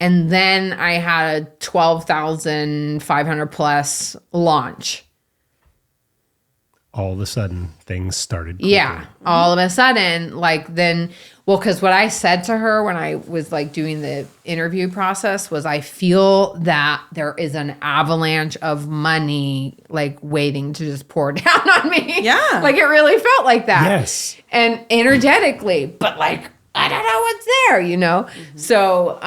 And then I had a 12,500 plus launch.
All of a sudden, things started clicking.
Yeah. All of a sudden, because what I said to her when I was like doing the interview process was I feel that there is an avalanche of money like waiting to just pour down on me.
Yeah.
Like it really felt like that.
Yes.
And energetically, but like, I don't know what's there, So,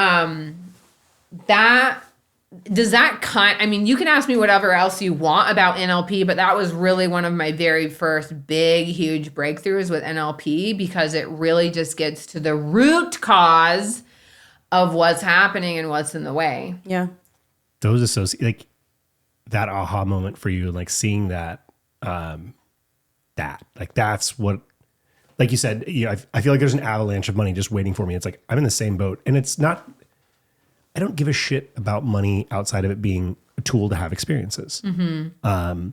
you can ask me whatever else you want about NLP, but that was really one of my very first big, huge breakthroughs with NLP because it really just gets to the root cause of what's happening and what's in the way.
Yeah.
Those like that aha moment for you, like seeing that, that's what like you said, I feel like there's an avalanche of money just waiting for me. It's like, I'm in the same boat, and it's not, I don't give a shit about money outside of it being a tool to have experiences. But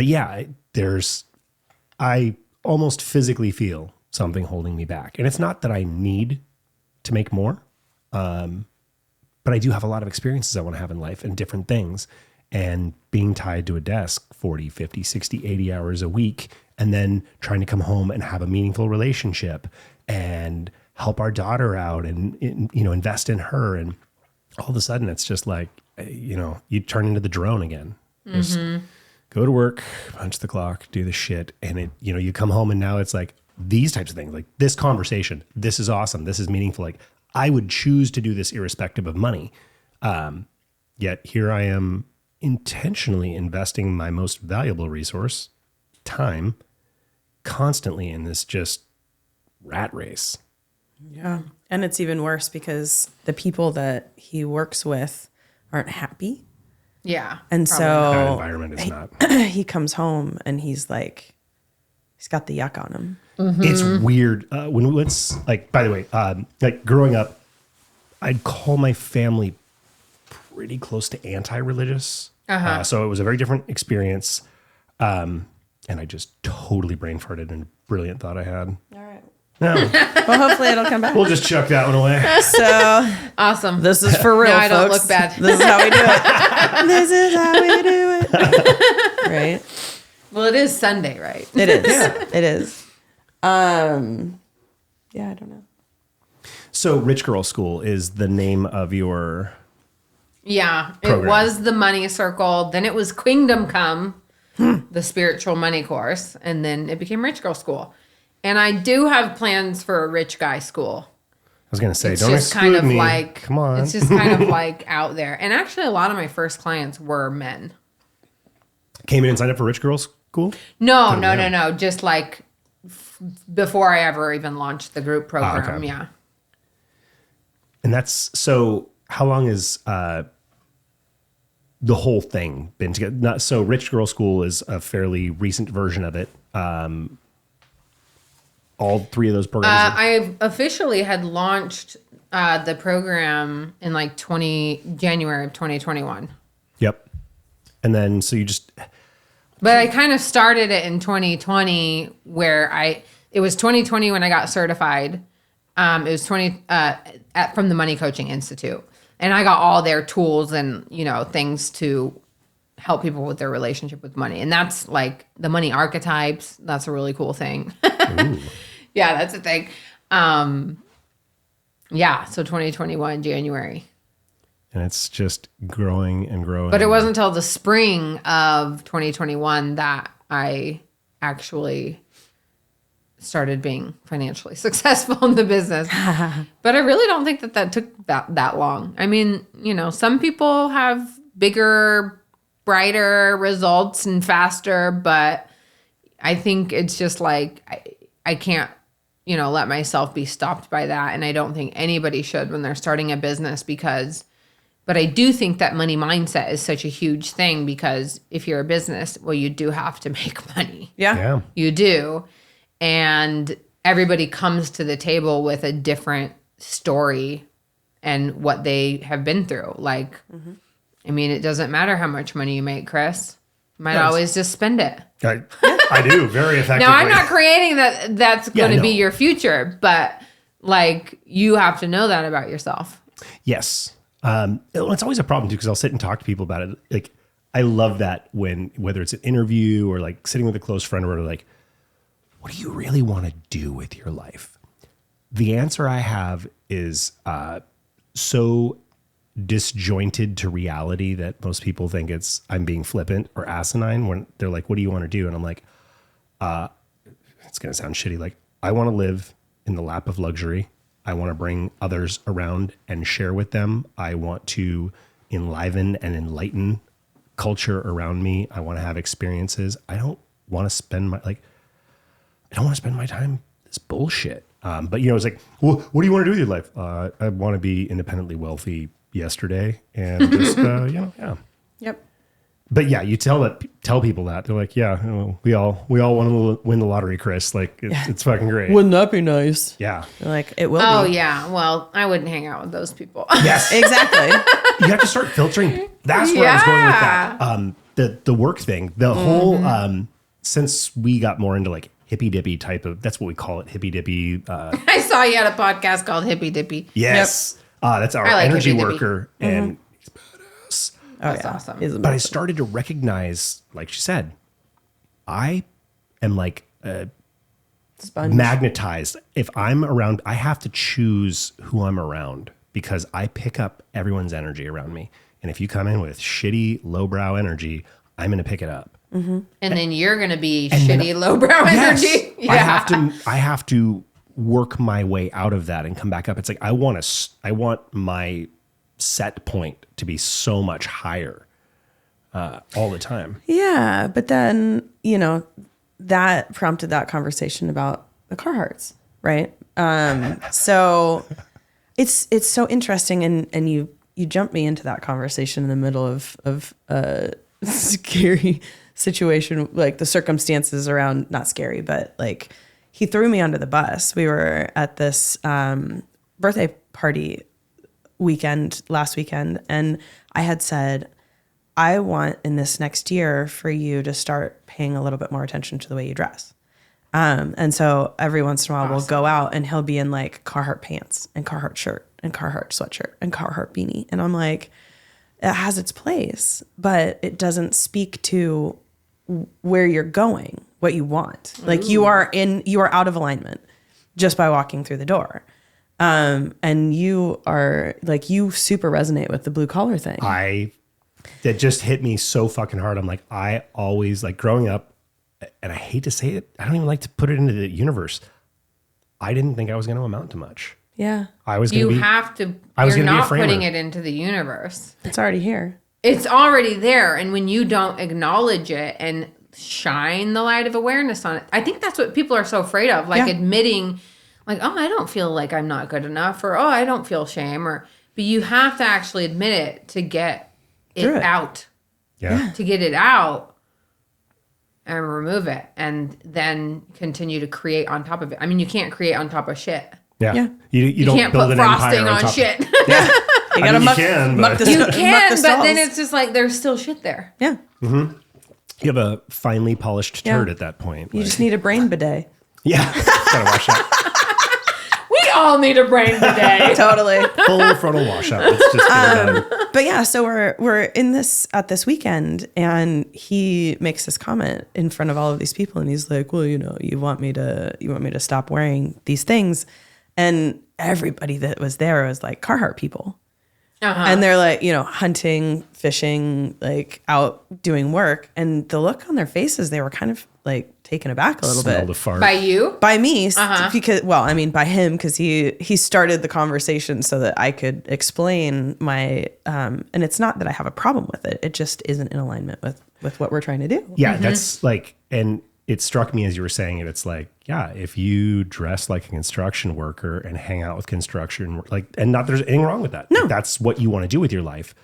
yeah, I almost physically feel something holding me back. And it's not that I need to make more, but I do have a lot of experiences I want to have in life and different things. And being tied to a desk 40, 50, 60, 80 hours a week, and then trying to come home and have a meaningful relationship and help our daughter out and invest in her. And all of a sudden it's just like, you turn into the drone again. Just go to work, punch the clock, do the shit. And you come home and now it's like these types of things, like this conversation, this is awesome. This is meaningful. Like I would choose to do this irrespective of money. Yet here I am intentionally investing my most valuable resource, time, constantly in this just rat race.
Yeah. And it's even worse because the people that he works with aren't happy.
Yeah.
And
That
so
environment is not.
he comes home and he's like, he's got the yuck on him.
It's weird. When it's like, by the way, like growing up, I'd call my family pretty close to anti-religious. So it was a very different experience. And I just totally brain farted in a brilliant thought I had.
All right.
No,
Well, hopefully it'll come back.
we'll just chuck that one away.
So
Awesome.
this is for real,
Now I don't
folks.
look bad.
This is how we do it. This is how we do it. Right?
Well, it is Sunday, right?
It is. It is. Yeah, I don't know.
So Rich Girl School is the name of your...
Yeah,
program.
it was the money circle. Then it was Kingdom Come, the spiritual money course, and then it became Rich Girl School. And I do have plans for a rich guy school.
I was going to say,
It's
don't
just
exclude
kind of
me.
like,
Come on.
It's just kind of like out there. And actually, a lot of my first clients were men.
Came in and signed up for Rich Girl School?
No. Just like before I ever even launched the group program.
okay.
Yeah.
And that's... So how long is the whole thing been together? So Rich Girl School is a fairly recent version of it. All three of those programs?
I officially had launched the program in like January of 2021.
Yep. And then, so you just...
But I kind of started it in 2020 where it was 2020 when I got certified. It was from the Money Coaching Institute. And I got all their tools and, things to help people with their relationship with money. And that's like the money archetypes. That's a really cool thing. Yeah, that's a thing. Yeah, so 2021, January.
And it's just growing and growing.
But it wasn't until the spring of 2021 that I actually started being financially successful in the business. But I really don't think that took that long. I mean, some people have bigger, brighter results and faster, but I think it's just like I can't, let myself be stopped by that. And I don't think anybody should when they're starting a business but I do think that money mindset is such a huge thing because if you're a business, well, you do have to make money.
Yeah.
You do. And everybody comes to the table with a different story and what they have been through. Like, I mean, it doesn't matter how much money you make, Chris. You might always just spend it.
I do very effectively.
Now, I'm not creating that's going to be
no.
your future, but like you have to know that about yourself.
Yes. It's always a problem too, because I'll sit and talk to people about it. Like, I love that whether it's an interview or like sitting with a close friend or like, what do you really want to do with your life? The answer I have is so disjointed to reality that most people think I'm being flippant or asinine when they're like, what do you want to do? And I'm like, it's going to sound shitty. Like, I want to live in the lap of luxury. I want to bring others around and share with them. I want to enliven and enlighten culture around me. I want to have experiences. I don't want to spend my time this bullshit. But it's like, well, what do you want to do with your life? I want to be independently wealthy yesterday and just, yeah.
Yep.
But yeah, you tell people that they're like, yeah, well, we all want to win the lottery, Chris. Like it's fucking great.
Wouldn't that be nice?
Yeah.
You're like, it will
Oh
be.
yeah. Well, I wouldn't hang out with those people.
Yes.
Exactly.
You have to start filtering. That's where I was going with that. The work thing, the whole, since we got more into like hippy dippy type of, that's what we call it. Hippy dippy.
I saw you had a podcast called Hippy Dippy.
Yes. That's our
I like
energy
hippy dippy.
worker. And he's badass.
That's awesome.
But I started to recognize, like she said, I am like
Sponge.
magnetized. If I'm around, I have to choose who I'm around because I pick up everyone's energy around me. And if you come in with shitty, lowbrow energy, I'm going to pick it up.
And then you're going to be shitty, lowbrow
Yes.
energy. Yeah.
I have to work my way out of that and come back up. It's like I want my set point to be so much higher all the time.
Yeah, but then, that prompted that conversation about the Carhartts, right? So it's so interesting, and you jumped me into that conversation in the middle of a scary situation, like the circumstances around, not scary, but like he threw me under the bus. We were at this birthday party last weekend, and I had said, I want in this next year for you to start paying a little bit more attention to the way you dress. And so every once in a while we'll go out and he'll be in like Carhartt pants and Carhartt shirt and Carhartt sweatshirt and Carhartt beanie. And I'm like, it has its place, but it doesn't speak to where you're going, what you want. Like you are out of alignment just by walking through the door. And you are like, you super resonate with the blue collar thing.
That just hit me so fucking hard. I'm like, I always like growing up, and I hate to say it, I don't even like to put it into the universe. I didn't think I was going to amount to much.
Yeah.
I was going to be.
You have to.
I was
You're
gonna be a
not
framer.
putting it into the universe.
It's already here.
It's already there, and when you don't acknowledge it and shine the light of awareness on it, I think that's what people are so afraid of, like admitting, like, oh, I don't feel like I'm not good enough, or oh, I don't feel shame, but you have to actually admit it to get it out.
Yeah.
To get it out and remove it, and then continue to create on top of it. I mean, you can't create on top of shit.
Yeah. You don't
can't
build
put
an
frosting
empire
on
top.
shit.
Yeah. You gotta
you can, but-
the
You
muck the
can, but then
stalls.
it's just like there's still shit there.
Yeah.
You have a finely polished turd at that point.
You just need a brain bidet.
Yeah. Gotta wash out.
We all need a brain today.
Totally.
Full frontal wash out. Let's just get it done.
But yeah, so we're in this at this weekend, and he makes this comment in front of all of these people, and he's like, well, you want me to stop wearing these things. And everybody that was there was like Carhartt people. And they're like, hunting, fishing, like out doing work. And the look on their faces, they were kind of like taken aback a little
Smell
bit.
the fart.
By you?
By me, because, well, I mean, by him, because he started the conversation so that I could explain my, and it's not that I have a problem with it. It just isn't in alignment with what we're trying to do.
Yeah, that's like, and it struck me as you were saying it. It's like, yeah, if you dress like a construction worker and hang out with construction, like, and not there's anything wrong with that.
No.
Like, that's what you want to do with your life.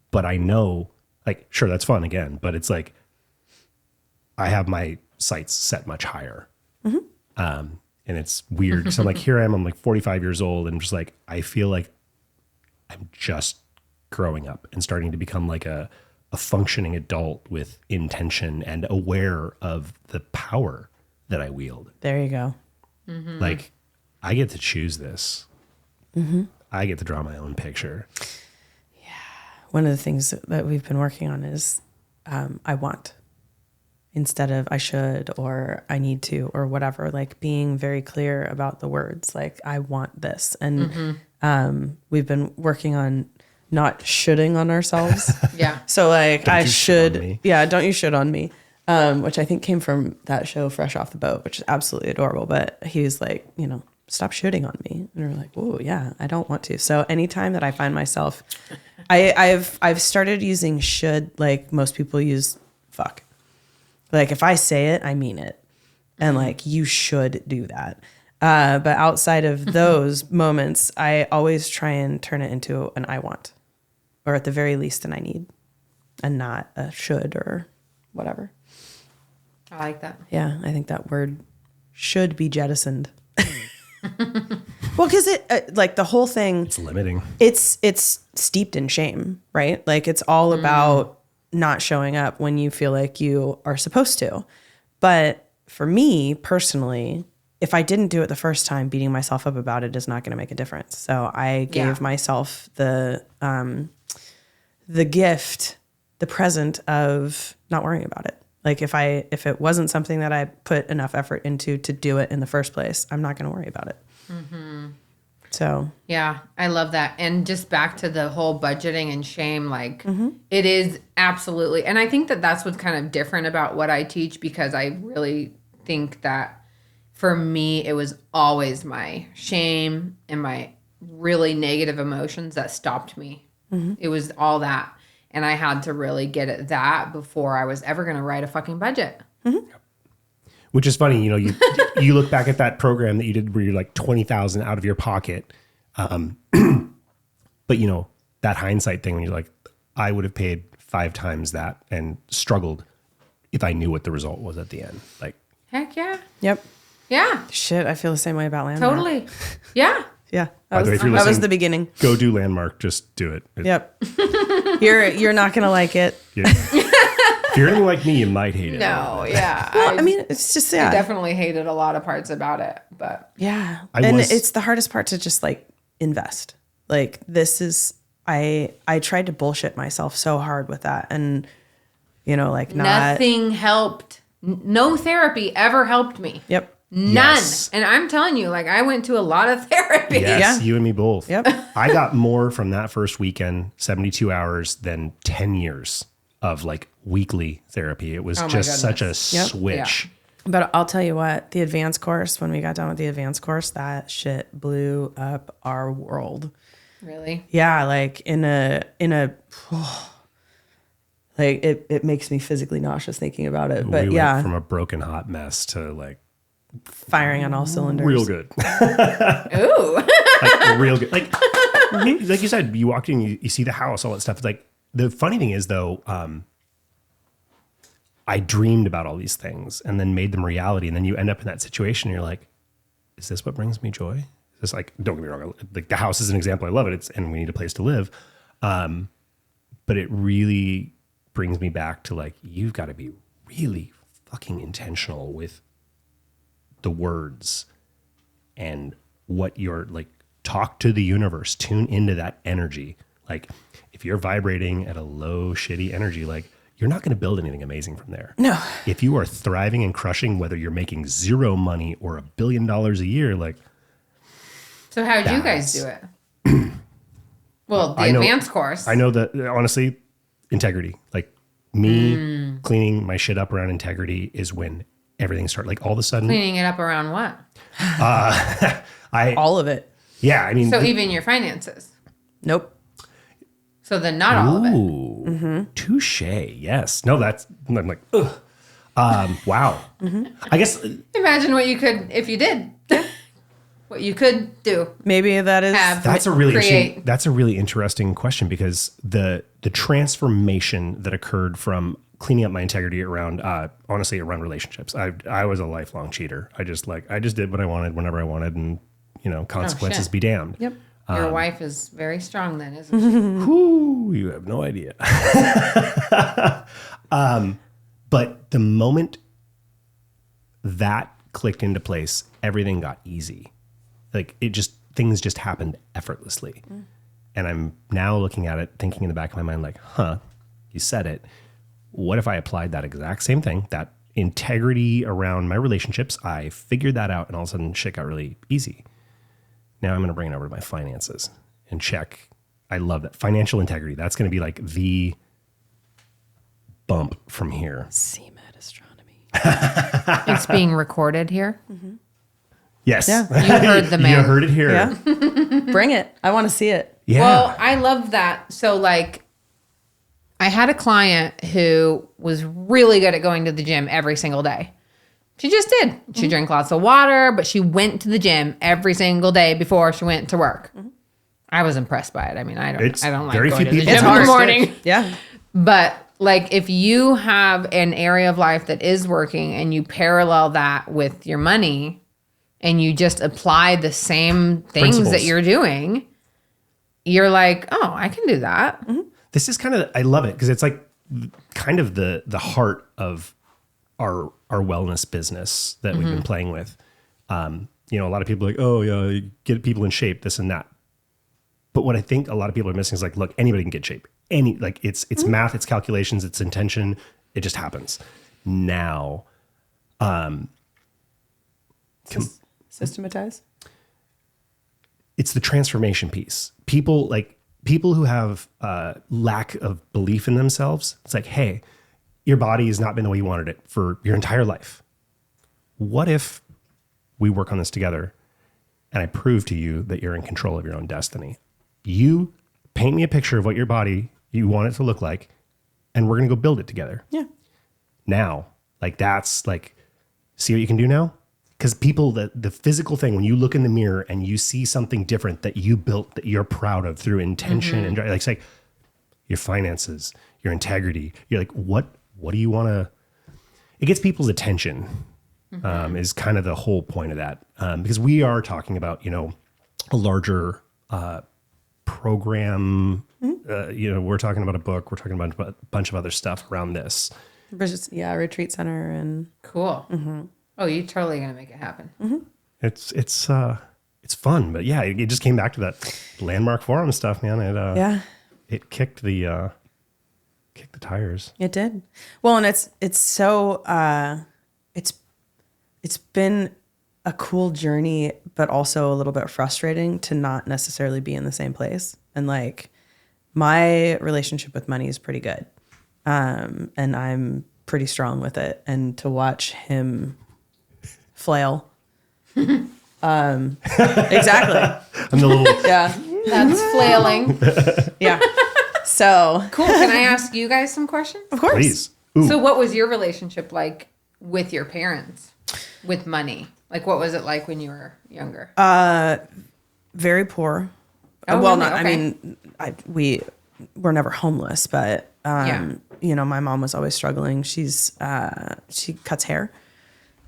But I know, like, sure, that's fun again, but it's like, I have my sights set much higher. And it's weird because I'm like, here I am, I'm like 45 years old, and just like, I feel like I'm just growing up and starting to become like a functioning adult with intention and aware of the power that I wield.
There you go.
Like, I get to choose this. I get to draw my own picture.
One of the things that we've been working on is I want instead of I should or I need to or whatever, like being very clear about the words, like I want this. And we've been working on not shoulding on ourselves.
Yeah.
So like
Don't
I
you shit on
should,
me.
yeah, don't you should on me. Which I think came from that show Fresh Off the Boat, which is absolutely adorable. But he was like, stop shooting on me. And we're like, oh yeah, I don't want to. So anytime that I find myself, I've started using should like most people use fuck. Like if I say it, I mean it. And like, you should do that. But outside of those moments, I always try and turn it into an I want, or at the very least, an I need. and not a should or whatever.
I like that.
Yeah, I think that word should be jettisoned. Well, because it like the whole thing,
It's limiting.
it's steeped in shame, right? Like it's all about not showing up when you feel like you are supposed to. But for me personally, if I didn't do it the first time, beating myself up about it is not going to make a difference. So I gave myself the gift, the present of not worrying about it. Like if it wasn't something that I put enough effort into to do it in the first place, I'm not going to worry about it. Mm-hmm. So
yeah, I love that. And just back to the whole budgeting and shame, like it is absolutely. And I think that that's what's kind of different about what I teach, because I really think that for me, it was always my shame and my really negative emotions that stopped me. Mm-hmm. It was all that. And I had to really get at that before I was ever going to write a fucking budget.
Mm-hmm.
Which is funny, you know, you look back at that program that you did where you're like 20,000 out of your pocket. But you know, that hindsight thing when you're like, I would have paid 5 times that and struggled if I knew what the result was at the end. Like,
heck yeah.
Yep.
Yeah.
Shit, I feel the same way about Landmark.
Totally. Yeah.
Yeah.
by the way, if you're
That was
listening,
the beginning.
Go do Landmark. Just do it.
Yep. You're not gonna like it.
Yeah. If you're anything like me, you might hate it.
No, yeah.
Well, I mean, it's just
I definitely hated a lot of parts about it, but
yeah. It's the hardest part to just like invest. Like this is I tried to bullshit myself so hard with that, and you know, like
nothing helped. No therapy ever helped me.
Yep.
None.
Yes.
And I'm telling you, like I went to a lot of therapy.
Yes,
Yeah.
you and me both.
Yep.
I got more from that first weekend, 72 hours, than 10 years of like weekly therapy. It was just such a switch.
Yeah.
But I'll tell you what, the advanced course, when we got done with the advanced course, that shit blew up our world.
Really?
Yeah, like in a like it makes me physically nauseous thinking about it. But
We
yeah,
went from a broken hot mess to like
firing on all cylinders.
real good.
Ooh.
Like real good. Like you said, you walked in, you see the house, all that stuff. It's like, the funny thing is though, I dreamed about all these things and then made them reality. And then you end up in that situation and you're like, is this what brings me joy? Is this like, don't get me wrong, like the house is an example. I love it. And we need a place to live. But it really brings me back to like, you've got to be really fucking intentional with the words and what you're like, talk to the universe, tune into that energy. Like if you're vibrating at a low, shitty energy, like you're not going to build anything amazing from there.
No.
If you are thriving and crushing, whether you're making zero money or $1 billion a year, like.
So how did you guys do it? Well, the advanced course.
I know that honestly, integrity, like me cleaning my shit up around integrity is when everything started. Like all of a sudden,
Cleaning it up around what?
All of it.
Yeah, I mean,
So even your finances.
Nope.
So then not all of it.
Ooh, touche. Yes. No, that's. I'm like, ugh. Wow. I guess.
Imagine what you could, if you did. What you could do.
Maybe that is
That's a really interesting. That's a really interesting question, because the transformation that occurred from cleaning up my integrity around, honestly, around relationships. I was a lifelong cheater. I just did what I wanted whenever I wanted, and consequences be damned.
Yep.
Your wife is very strong then, isn't she?
Whoo, you have no idea. But the moment that clicked into place, everything got easy. Like things just happened effortlessly. And I'm now looking at it, thinking in the back of my mind, like, you said it. What if I applied that exact same thing, that integrity around my relationships? I figured that out, and all of a sudden shit got really easy. Now I'm going to bring it over to my finances and check. I love that. Financial integrity. That's going to be like the bump from here.
CMAT astronomy.
It's being recorded here.
Yes.
Yeah.
You heard the man.
You heard it here.
Yeah. Bring it. I want to see it.
Yeah.
Well, I love that. So like, I had a client who was really good at going to the gym every single day. She just did. She drank lots of water, but she went to the gym every single day before she went to work. I was impressed by it. I mean, I don't like
very
going
few
to the
people
gym
do
in the
it.
morning.
Yeah.
But like if you have an area of life that is working and you parallel that with your money and you just apply the same things that
Principles.
you're doing, you're like, oh, I can do that.
This is kind of, I love it because it's like kind of the heart of our wellness business that we've been playing with. You know, a lot of people are like, oh yeah, you get people in shape, this and that. But what I think a lot of people are missing is like, look, anybody can get shape. It's math, it's calculations, it's intention. It just happens. Now,
Systematize.
it's the transformation piece. People who have lack of belief in themselves. It's like, hey, your body has not been the way you wanted it for your entire life. What if we work on this together and I prove to you that you're in control of your own destiny? You paint me a picture of what your body, you want it to look like, and we're going to go build it together.
Yeah.
Now, like that's like, see what you can do now? Because people, the physical thing, when you look in the mirror and you see something different that you built that you're proud of through intention and like say your finances, your integrity, you're like, what do you want to, it gets people's attention is kind of the whole point of that. Because we are talking about, you know, a larger program, you know, we're talking about a book, we're talking about a bunch of other stuff around this.
Yeah, retreat center and
Cool. Oh, you're totally going to make it happen.
It's fun, but yeah, it just came back to that landmark forum stuff, man. It kicked the tires.
It did. Well, and it's so it's been a cool journey, but also a little bit frustrating to not necessarily be in the same place. And like my relationship with money is pretty good. And I'm pretty strong with it. And to watch him flail. Exactly.
I'm the little
Yeah.
That's flailing.
Yeah. So
Cool. Can I ask you guys some questions?
of course.
please. Ooh.
So what was your relationship like with your parents with money? Like what was it like when you were younger?
Very poor.
Oh,
Well,
really?
not, I
Okay.
mean, we were never homeless, but,
Yeah.
you know, my mom was always struggling. She cuts hair.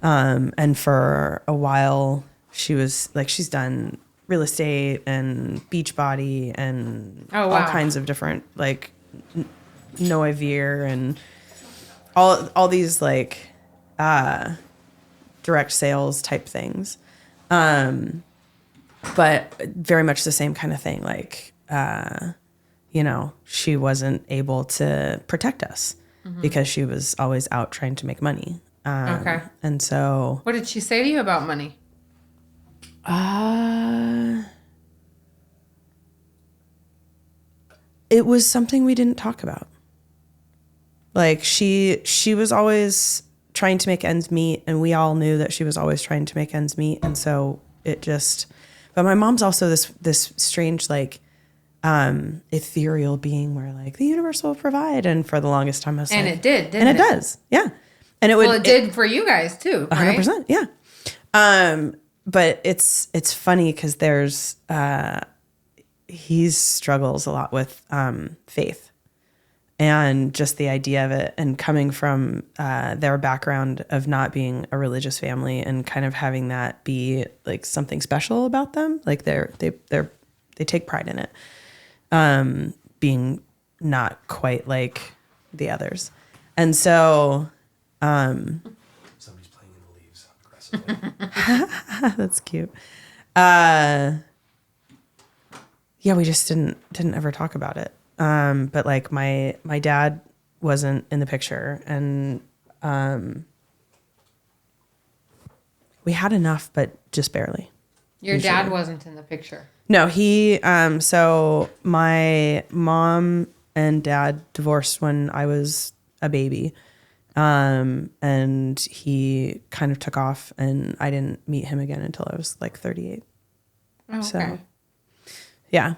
And for a while she was like, she's done real estate and beach body and
Oh,
all
wow.
kinds of different, like Noivir and all these like, direct sales type things. But very much the same kind of thing. Like, you know, she wasn't able to protect us because she was always out trying to make money.
Okay.
And so,
What did she say to you about money?
it was something we didn't talk about. Like she was always trying to make ends meet, and we all knew that she was always trying to make ends meet. And so it just, but my mom's also this strange, like, ethereal being where like the universe will provide. And for the longest time I was
And
like,
it did, didn't
and it
it?
does. Yeah. And it would,
Well, it did for you guys too, right?
100%. Yeah. But it's funny because there's, he struggles a lot with, faith and just the idea of it, and coming from, their background of not being a religious family and kind of having that be like something special about them. Like they take pride in it. Being not quite like the others. And so,
Somebody's playing in the leaves aggressively.
that's cute. Yeah, we just didn't ever talk about it. But like my dad wasn't in the picture, and we had enough, but just barely.
Your dad wasn't in the picture.
No, he, so my mom and dad divorced when I was a baby. And he kind of took off, and I didn't meet him again until I was like 38.
Oh, okay.
So, yeah.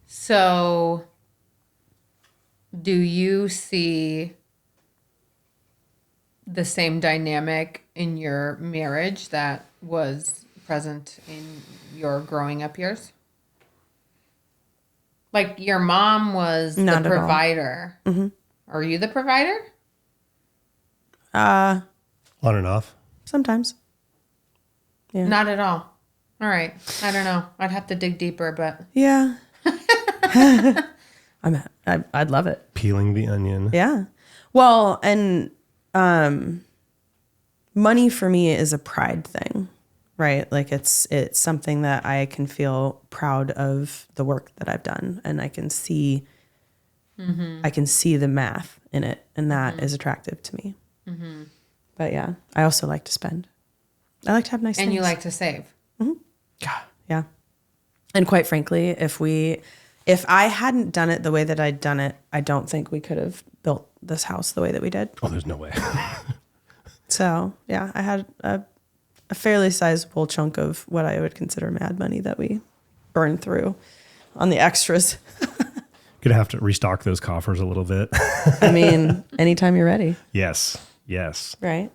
So, do you see the same dynamic in your marriage that was present in your growing up years? Like your mom was
Not
the
at all.
provider, Are you the provider?
On and off.
Sometimes. Yeah.
Not at all. All right. I don't know. I'd have to dig deeper, but
Yeah. I'd love it.
Peeling the onion.
Yeah. Well, and money for me is a pride thing, right? Like it's something that I can feel proud of the work that I've done, and I can see the math in it, and that is attractive to me. But yeah, I also like to spend. I like to have nice things.
and you like to save.
Yeah. And quite frankly, if I hadn't done it the way that I'd done it, I don't think we could have built this house the way that we did.
Oh, there's no way.
So yeah, I had a fairly sizable chunk of what I would consider mad money that we burned through on the extras.
Gonna have to restock those coffers a little bit.
I mean, anytime you're ready.
Yes.
Right.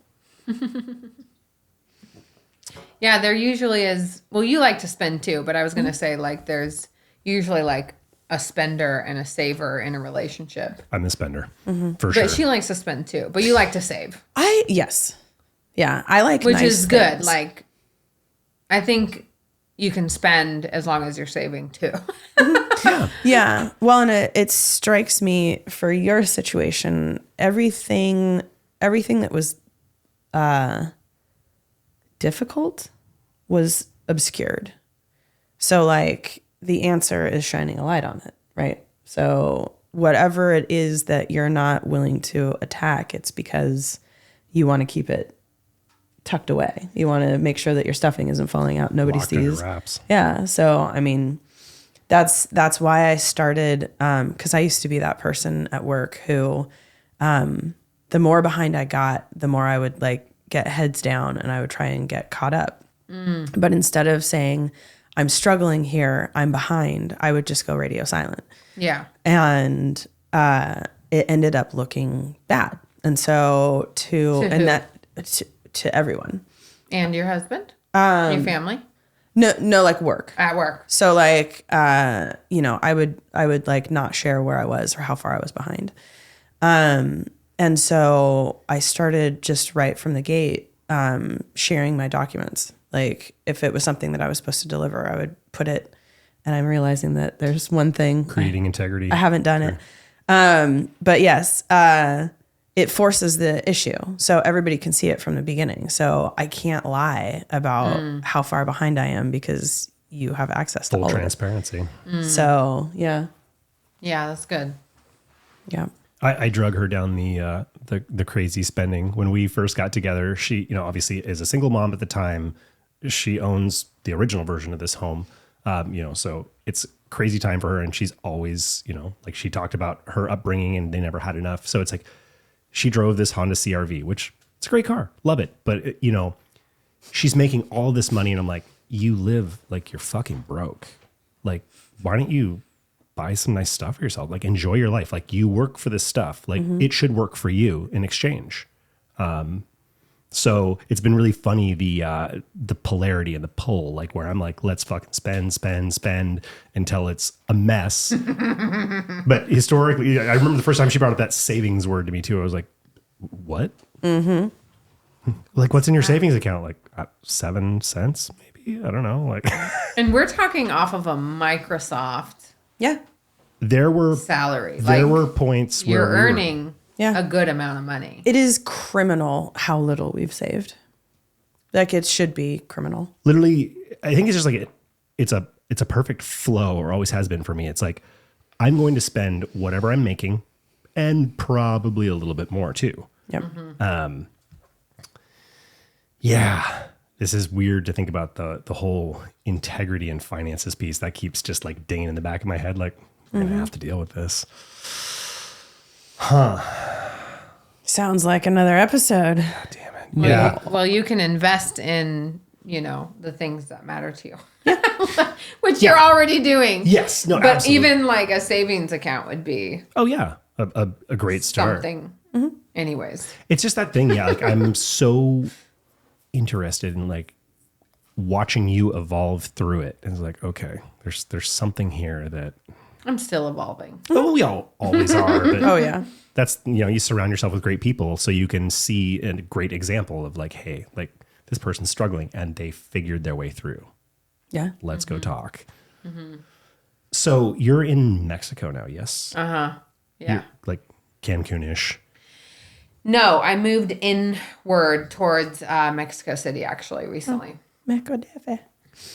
Yeah, there usually is. Well, you like to spend too, but I was going to say like there's usually like a spender and a saver in a relationship.
I'm the spender for sure.
But she likes to spend too, but you like to save.
Yes. Yeah, I like
Which
nice
is good.
things.
Like, I think you can spend as long as you're saving too.
Yeah. Well, and it strikes me for your situation, everything that was difficult was obscured. So like the answer is shining a light on it, right? So whatever it is that you're not willing to attack, it's because you want to keep it tucked away. You want to make sure that your stuffing isn't falling out. Nobody
Locked under
sees.
wraps.
Yeah. So, I mean, that's why I started, because I used to be that person at work who, the more behind I got, the more I would like get heads down and I would try and get caught up. But instead of saying, I'm struggling here, I'm behind, I would just go radio silent.
Yeah.
And it ended up looking bad. And so to everyone.
And your husband? Your family?
No, like work.
At work.
So like, I would like not share where I was or how far I was behind. And so I started just right from the gate, sharing my documents. Like if it was something that I was supposed to deliver, I would put it, and I'm realizing that there's one thing
Creating integrity.
I haven't done it. But yes, it forces the issue. So everybody can see it from the beginning. So I can't lie about how far behind I am because you have access to
Full
all
transparency.
of it. So yeah.
Yeah, that's good.
Yeah.
I drug her down the crazy spending when we first got together. She, obviously is a single mom at the time. She owns the original version of this home. So it's crazy time for her. And she's always, like she talked about her upbringing and they never had enough. So it's like she drove this Honda CRV, which it's a great car. Love it. But, she's making all this money. And I'm like, you live like you're fucking broke. Like, why don't you buy some nice stuff for yourself? Like, enjoy your life. Like, you work for this stuff. Like, it should work for you in exchange. So it's been really funny, the polarity and the pull, like where I'm like, let's fucking spend until it's a mess. But historically, I remember the first time she brought up that savings word to me too. I was like, what? Like, what's in your savings account? Like 7 cents, maybe? I don't know. Like,
And we're talking off of a Microsoft
Yeah.
there were
salary.
were points where
you're
we were-
earning
Yeah.
a good amount of money.
It is criminal how little we've saved. Like it should be criminal.
literally, I think it's just like it's a perfect flow, or always has been for me. It's like I'm going to spend whatever I'm making and probably a little bit more too.
Yep.
Yeah. This is weird to think about the whole integrity and finances piece that keeps just like dinging in the back of my head. Like, I'm going to have to deal with this.
Sounds like another episode.
Damn it. Yeah.
Well, you can invest in, the things that matter to you, which you're already doing.
Yes. No,
But
absolutely.
even like a savings account would be
Oh, yeah. A great start.
something. Anyways.
It's just that thing. Yeah. Like, I'm so interested in like watching you evolve through it. And it's like, okay, there's something here that
I'm still evolving.
Well, we all always are. But
Oh yeah.
that's, you surround yourself with great people so you can see a great example of like, hey, like this person's struggling and they figured their way through.
Yeah.
Let's go talk. So you're in Mexico now, yes?
Yeah.
You're, like Cancun-ish.
No, I moved inward towards Mexico City actually recently.
Mexico DF.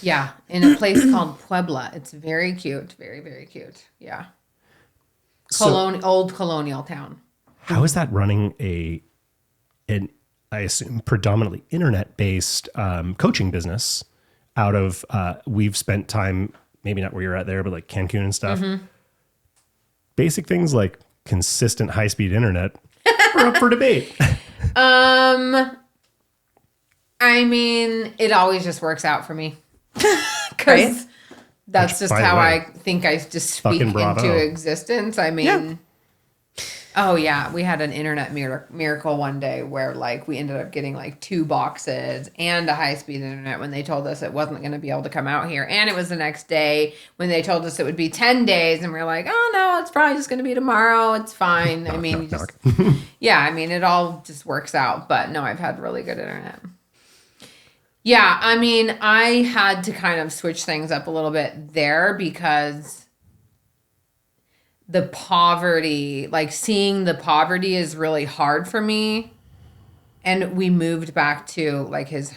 Yeah, in a place called Puebla. It's very cute, very very cute. Yeah, old colonial town.
How is that running an I assume predominantly internet-based coaching business out of? We've spent time, maybe not where you're at there, but like Cancun and stuff. Basic things like consistent high-speed internet are up for debate.
I mean, it always just works out for me. Because
Right?
that's
Which,
just
by the
how
way,
I think I just speak
fucking bravo.
into existence. I mean, oh yeah, we had an internet miracle one day where like we ended up getting like 2 boxes and a high-speed internet when they told us it wasn't going to be able to come out here. And it was the next day when they told us it would be 10 days. And we were like, oh no, it's probably just going to be tomorrow. It's fine. I mean, yeah, I mean, it all just works out. But no, I've had really good internet. Yeah, I mean, I had to kind of switch things up a little bit there because the poverty, like seeing the poverty is really hard for me. And we moved back to like his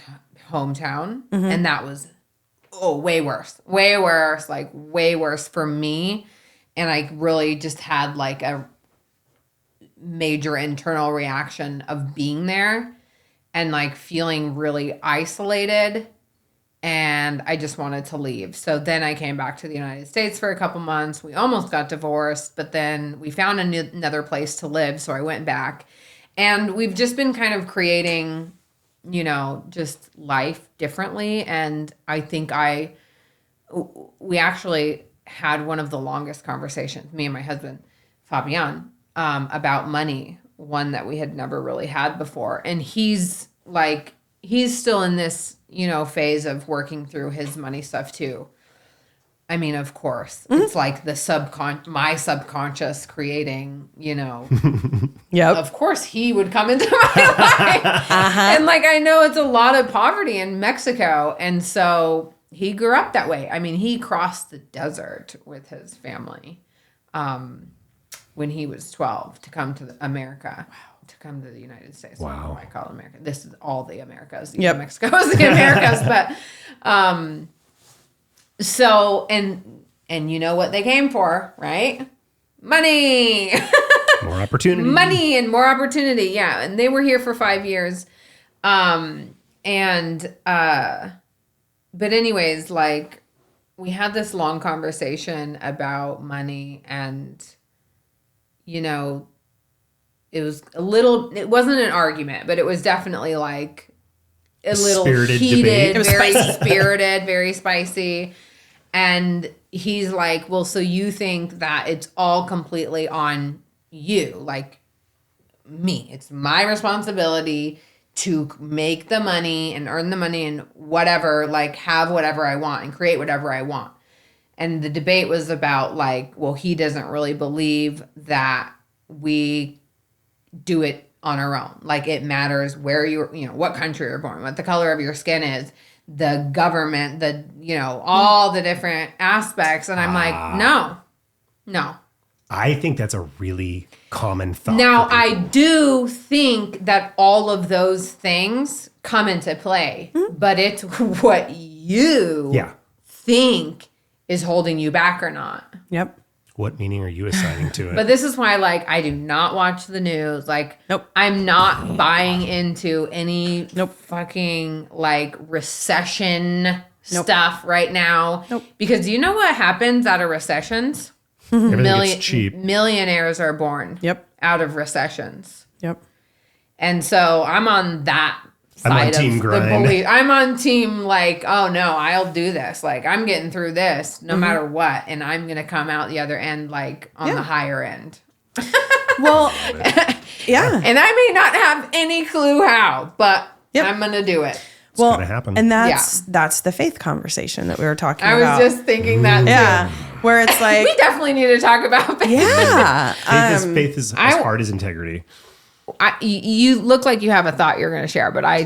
hometown and that was way worse for me. And I really just had like a major internal reaction of being there. And like feeling really isolated, and I just wanted to leave. So then I came back to the United States for a couple months. We almost got divorced, but then we found another place to live. So I went back, and we've just been kind of creating, just life differently. And I think we actually had one of the longest conversations, me and my husband, Fabian, about money. One that we had never really had before. And he's still in this, phase of working through his money stuff too. I mean, of course, it's like my subconscious creating,
Yep.
of course he would come into my life. And like, I know it's a lot of poverty in Mexico. And so he grew up that way. I mean, he crossed the desert with his family. When he was 12 to come to America, to come to the United States.
Wow.
I call it America. This is all the Americas.
Yep.
Mexico is the Americas. But so, and you know what they came for, right? Money.
More opportunity.
Money and more opportunity. Yeah. And they were here for 5 years. But anyways, like we had this long conversation about money and, it wasn't an argument, but it was definitely like a little
spirited
heated,
debate.
It was
very
spicy.
spirited, very spicy. And he's like, well, so you think that it's all completely on you, like me. It's my responsibility to make the money and earn the money and whatever, like have whatever I want and create whatever I want. And the debate was about like, well, he doesn't really believe that we do it on our own. Like it matters where what country you're born, what the color of your skin is, the government, all the different aspects. And I'm like, no.
I think that's a really common thought.
Now, I do think that all of those things come into play, but it's what you think is holding you back or not.
Yep.
What meaning are you assigning to it?
But this is why, like, I do not watch the news. Like,
Nope.
I'm not buying into any fucking, like, recession stuff right now.
Nope.
Because do you know what happens out of recessions?
Everything gets cheap.
Millionaires are born out of recessions.
Yep.
And so I'm on that
I'm on
side
team
of
grind.
the belief. I'm on team like, oh no, I'll do this. Like I'm getting through this no matter what. And I'm going to come out the other end, like on the higher end.
Well, yeah.
And I may not have any clue how, but I'm going to do it.
Well,
gonna happen.
and that's the faith conversation that we were talking
I
about.
was just thinking that too.
Yeah. where it's like,
we definitely need to talk about faith.
yeah.
Faith is as hard as integrity.
You look like you have a thought you're going to share, but I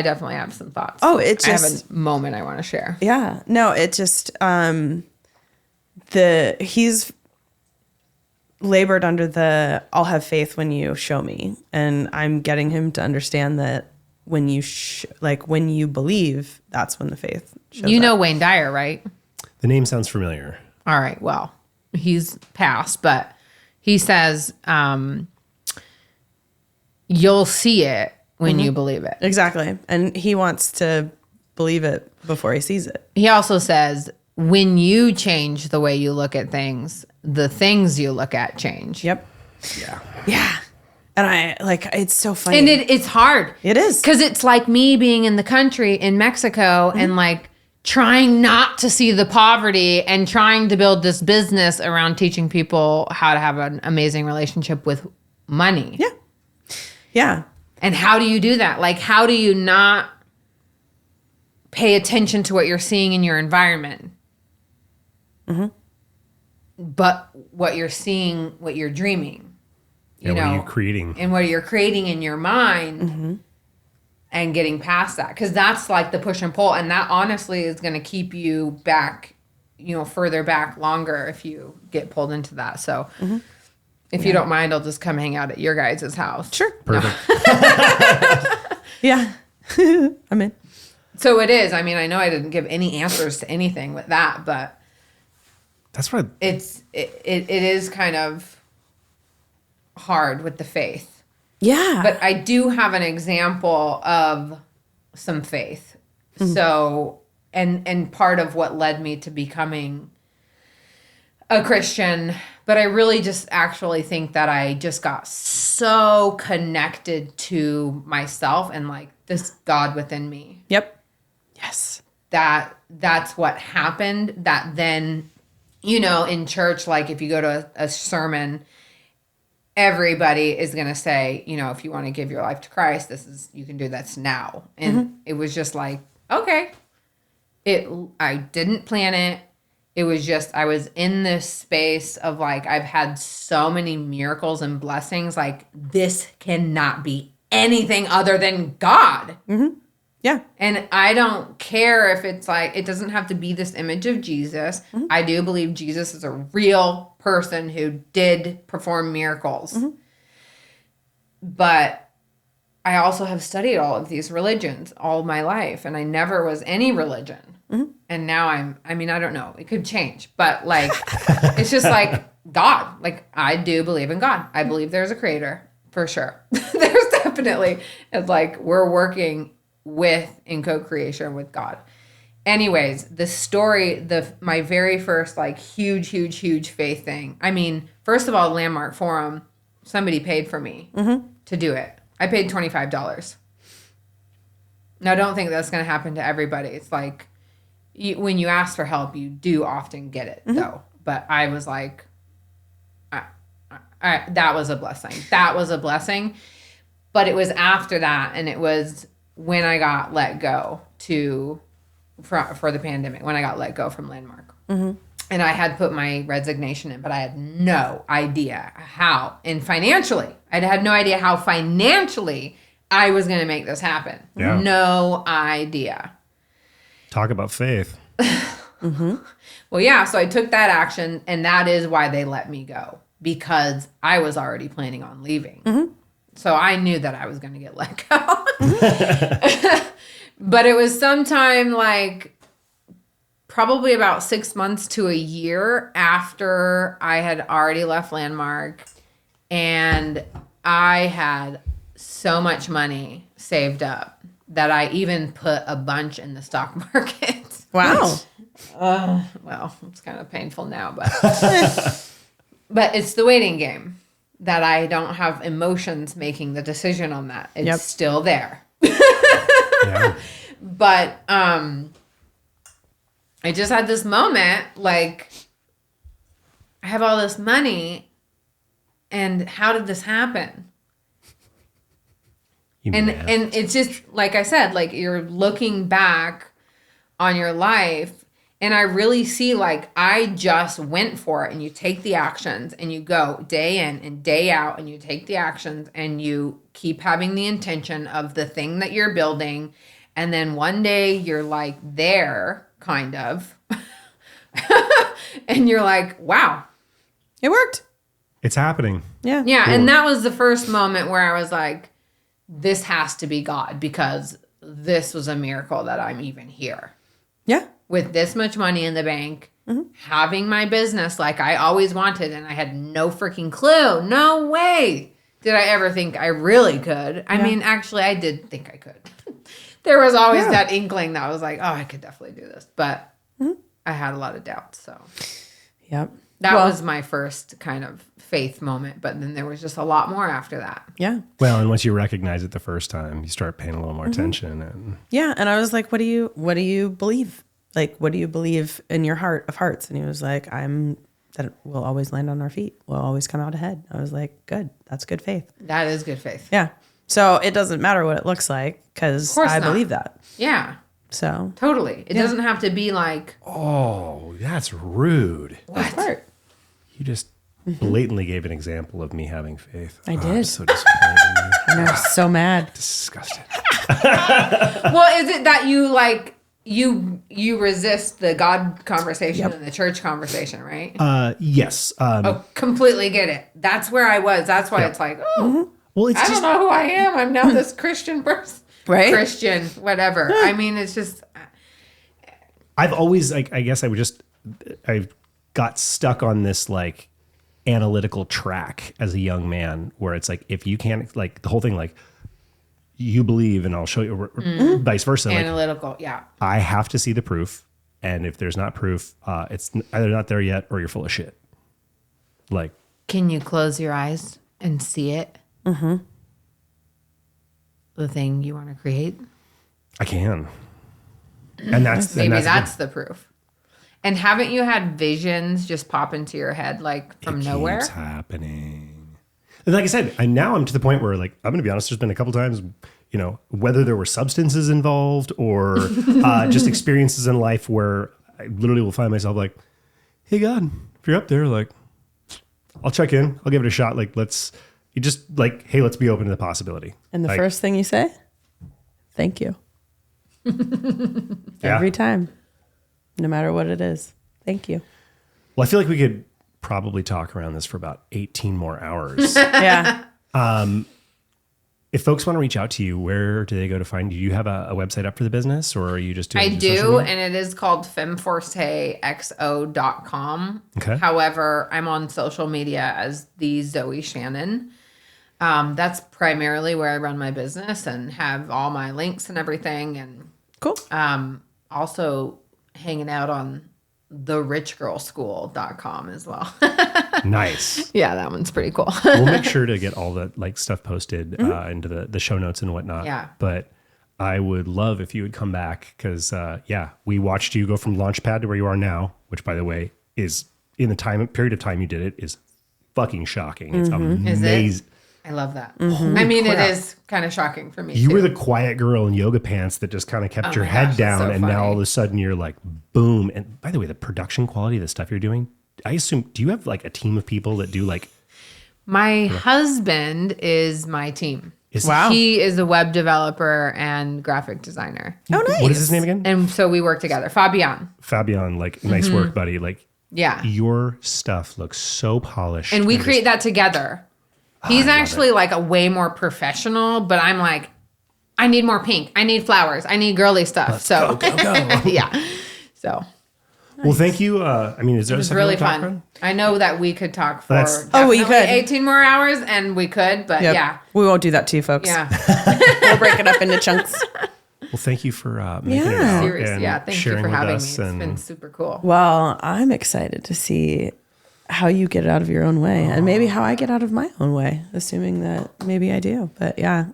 definitely have some thoughts.
Oh, it's
I
just
have a moment I want to share.
Yeah. No, it just he's labored under the I'll have faith when you show me, and I'm getting him to understand that when you when you believe, that's when the faith shows
You know
up.
Wayne Dyer, right?
The name sounds familiar.
All right. Well, he's passed, but he says you'll see it when you believe it.
Exactly. And he wants to believe it before he sees it.
He also says when you change the way you look at things, the things you look at change.
Yep.
Yeah.
Yeah. And it's so funny.
And it's hard.
It is.
Because it's like me being in the country in Mexico and like trying not to see the poverty and trying to build this business around teaching people how to have an amazing relationship with money.
Yeah. Yeah.
And how do you do that? Like, how do you not pay attention to what you're seeing in your environment? But what you're seeing, what you're dreaming.
Yeah, what are you creating?
And what you're creating in your mind and getting past that. Because that's like the push and pull. And that honestly is going to keep you back, further back longer if you get pulled into that. So if you don't mind, I'll just come hang out at your guys' house.
Sure.
Perfect.
Yeah. I'm in.
So it is. I mean, I know I didn't give any answers to anything with that, but
That's what
it is kind of hard with the faith.
Yeah.
But I do have an example of some faith. So, and part of what led me to becoming a Christian, but I really just actually think that I just got so connected to myself and like this God within me.
Yep. Yes.
That's what happened. That then, in church, like if you go to a sermon, everybody is going to say, if you want to give your life to Christ, you can do this now. And it was just like, okay, I didn't plan it. It was just, I was in this space of like, I've had so many miracles and blessings. Like this cannot be anything other than God.
Yeah.
And I don't care if it's like, it doesn't have to be this image of Jesus. I do believe Jesus is a real person who did perform miracles. But I also have studied all of these religions all my life, and I never was any religion. And now I don't know. It could change. But like, it's just like God. Like, I do believe in God. I believe there's a creator for sure. There's definitely, it's like we're working in co-creation with God. Anyways, the story, my very first like huge faith thing. I mean, first of all, Landmark Forum, somebody paid for me to do it. I paid $25. Now, I don't think that's going to happen to everybody. It's like when you ask for help, you do often get it though. But I was like, that was a blessing. That was a blessing. But it was after that, and it was when I got let go for the pandemic, when I got let go from Landmark. And I had put my resignation in, but I had no idea how. And financially, I had no idea how financially I was going to make this happen.
Yeah.
No idea.
talk about faith.
Well, yeah, so I took that action, and that is why they let me go, because I was already planning on leaving. So I knew that I was going to get let go. But it was sometime like probably about 6 months to a year after I had already left Landmark, and I had so much money saved up that I even put a bunch in the stock market.
Wow.
Well, it's kind of painful now, but but it's the waiting game that I don't have emotions making the decision on that. It's still there.
Yeah.
But I just had this moment, like, I have all this money, and how did this happen? And it's just, like I said, like, you're looking back on your life, And I really see like I just went for it, and you take the actions and you go day in and day out, and you take the actions and you keep having the intention of the thing that you're building. And then one day you're like there, kind of. And you're like, wow.
It worked.
It's happening.
Yeah.
Yeah. Cool. And that was the first moment where I was like, this has to be God, because this was a miracle that I'm even here.
Yeah.
With this much money in the bank, having my business like I always wanted, and I had no freaking clue. No way did I ever think I really could. I mean, actually, I did think I could. There was always that inkling that I was like, oh, I could definitely do this. But I had a lot of doubts. So that was my first kind of faith moment. But then there was just a lot more after that.
Yeah.
Well, and once you recognize it the first time, you start paying a little more attention. And
yeah. And I was like, what do you believe? Like, what do you believe in your heart of hearts? And he was like, that we'll always land on our feet. We'll always come out ahead. I was like, good. That's good faith.
That is good faith.
Yeah. So it doesn't matter what it looks like, because I believe that.
Yeah.
So.
Totally. It doesn't have to be like.
Oh, that's rude.
What?
You just blatantly gave an example of me having faith.
I did.
I'm so disappointed in you.
And I was so mad.
Disgusted.
Well, is it that you like you resist the God conversation and the church conversation, right?
Yes.
Completely get it. That's where I was. That's why it's like,
Well, it's
I don't know who I am. I'm now this Christian person.
Right?
Christian, whatever. I mean, it's just.
I've always, like, I guess I got stuck on this, like, analytical track as a young man, where it's like, if you can't, like, the whole thing, like, you believe and I'll show you, vice versa.
Analytical,
like, I have to see the proof. And if there's not proof, it's either not there yet or you're full of shit. Like,
can you close your eyes and see it? Mm-hmm. The thing you want to create?
I can. And that's
the proof. And haven't you had visions just pop into your head, like, from nowhere?
It's happening. And like I said, I'm to the point where, like, I'm going to be honest, there's been a couple times, you know, whether there were substances involved or just experiences in life where I literally will find myself like, hey, God, if you're up there, like, I'll check in. I'll give it a shot. Like, let's be open to the possibility.
And the
like,
first thing you say, thank you. Every time. No matter what it is. Thank you.
Well, I feel like we could probably talk around this for about 18 more hours.
Yeah.
If folks want to reach out to you, where do they go to find you? Do you have a website up for the business, or are you just doing
I do, and it is called femforcexo.com.
Okay.
However, I'm on social media as the Zoey Shannon. That's primarily where I run my business and have all my links and everything. And
cool.
Also hanging out on therichgirlschool.com as well.
Nice.
Yeah, that one's pretty cool.
We'll make sure to get all the like stuff posted into the show notes and whatnot.
Yeah.
But I would love if you would come back because, we watched you go from Launchpad to where you are now, which, by the way, is in the period of time you did it is fucking shocking. It's amazing.
Is it? I love that. I mean, crap. It is kind of shocking for me.
You
too.
were the quiet girl in yoga pants that just kind of kept your head down.
So
and
funny.
Now all of a sudden you're like, boom. And by the way, the production quality of the stuff you're doing, I assume, do you have like a team of people that do like.
My husband is my team.
Wow.
He is a web developer and graphic designer.
Oh, nice.
What is his name again?
And so we work together. Fabian,
like, nice work, buddy. Like,
yeah.
Your stuff looks so polished.
And we create that together. He's actually like a way more professional, but I'm like, I need more pink. I need flowers. I need girly stuff.
Go.
Yeah. So.
Well, thank you. Is there
It was really fun. I know that we could talk for
we could
18 more hours, and we could, but yeah.
We won't do that to you, folks.
Yeah.
We'll break it up into chunks.
Well, thank you for making it out and
thank
sharing
you for
with
having me.
us.
It's been super cool.
Well, I'm excited to see how you get out of your own way and maybe how I get out of my own way, assuming that maybe I do. But yeah,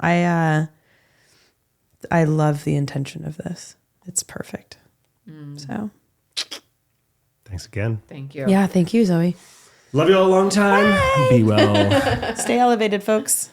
I love the intention of this. It's perfect. So
Thanks again.
Thank you.
Yeah, thank you, Zoey.
Love you all a long time. Bye. Be well.
Stay elevated, folks.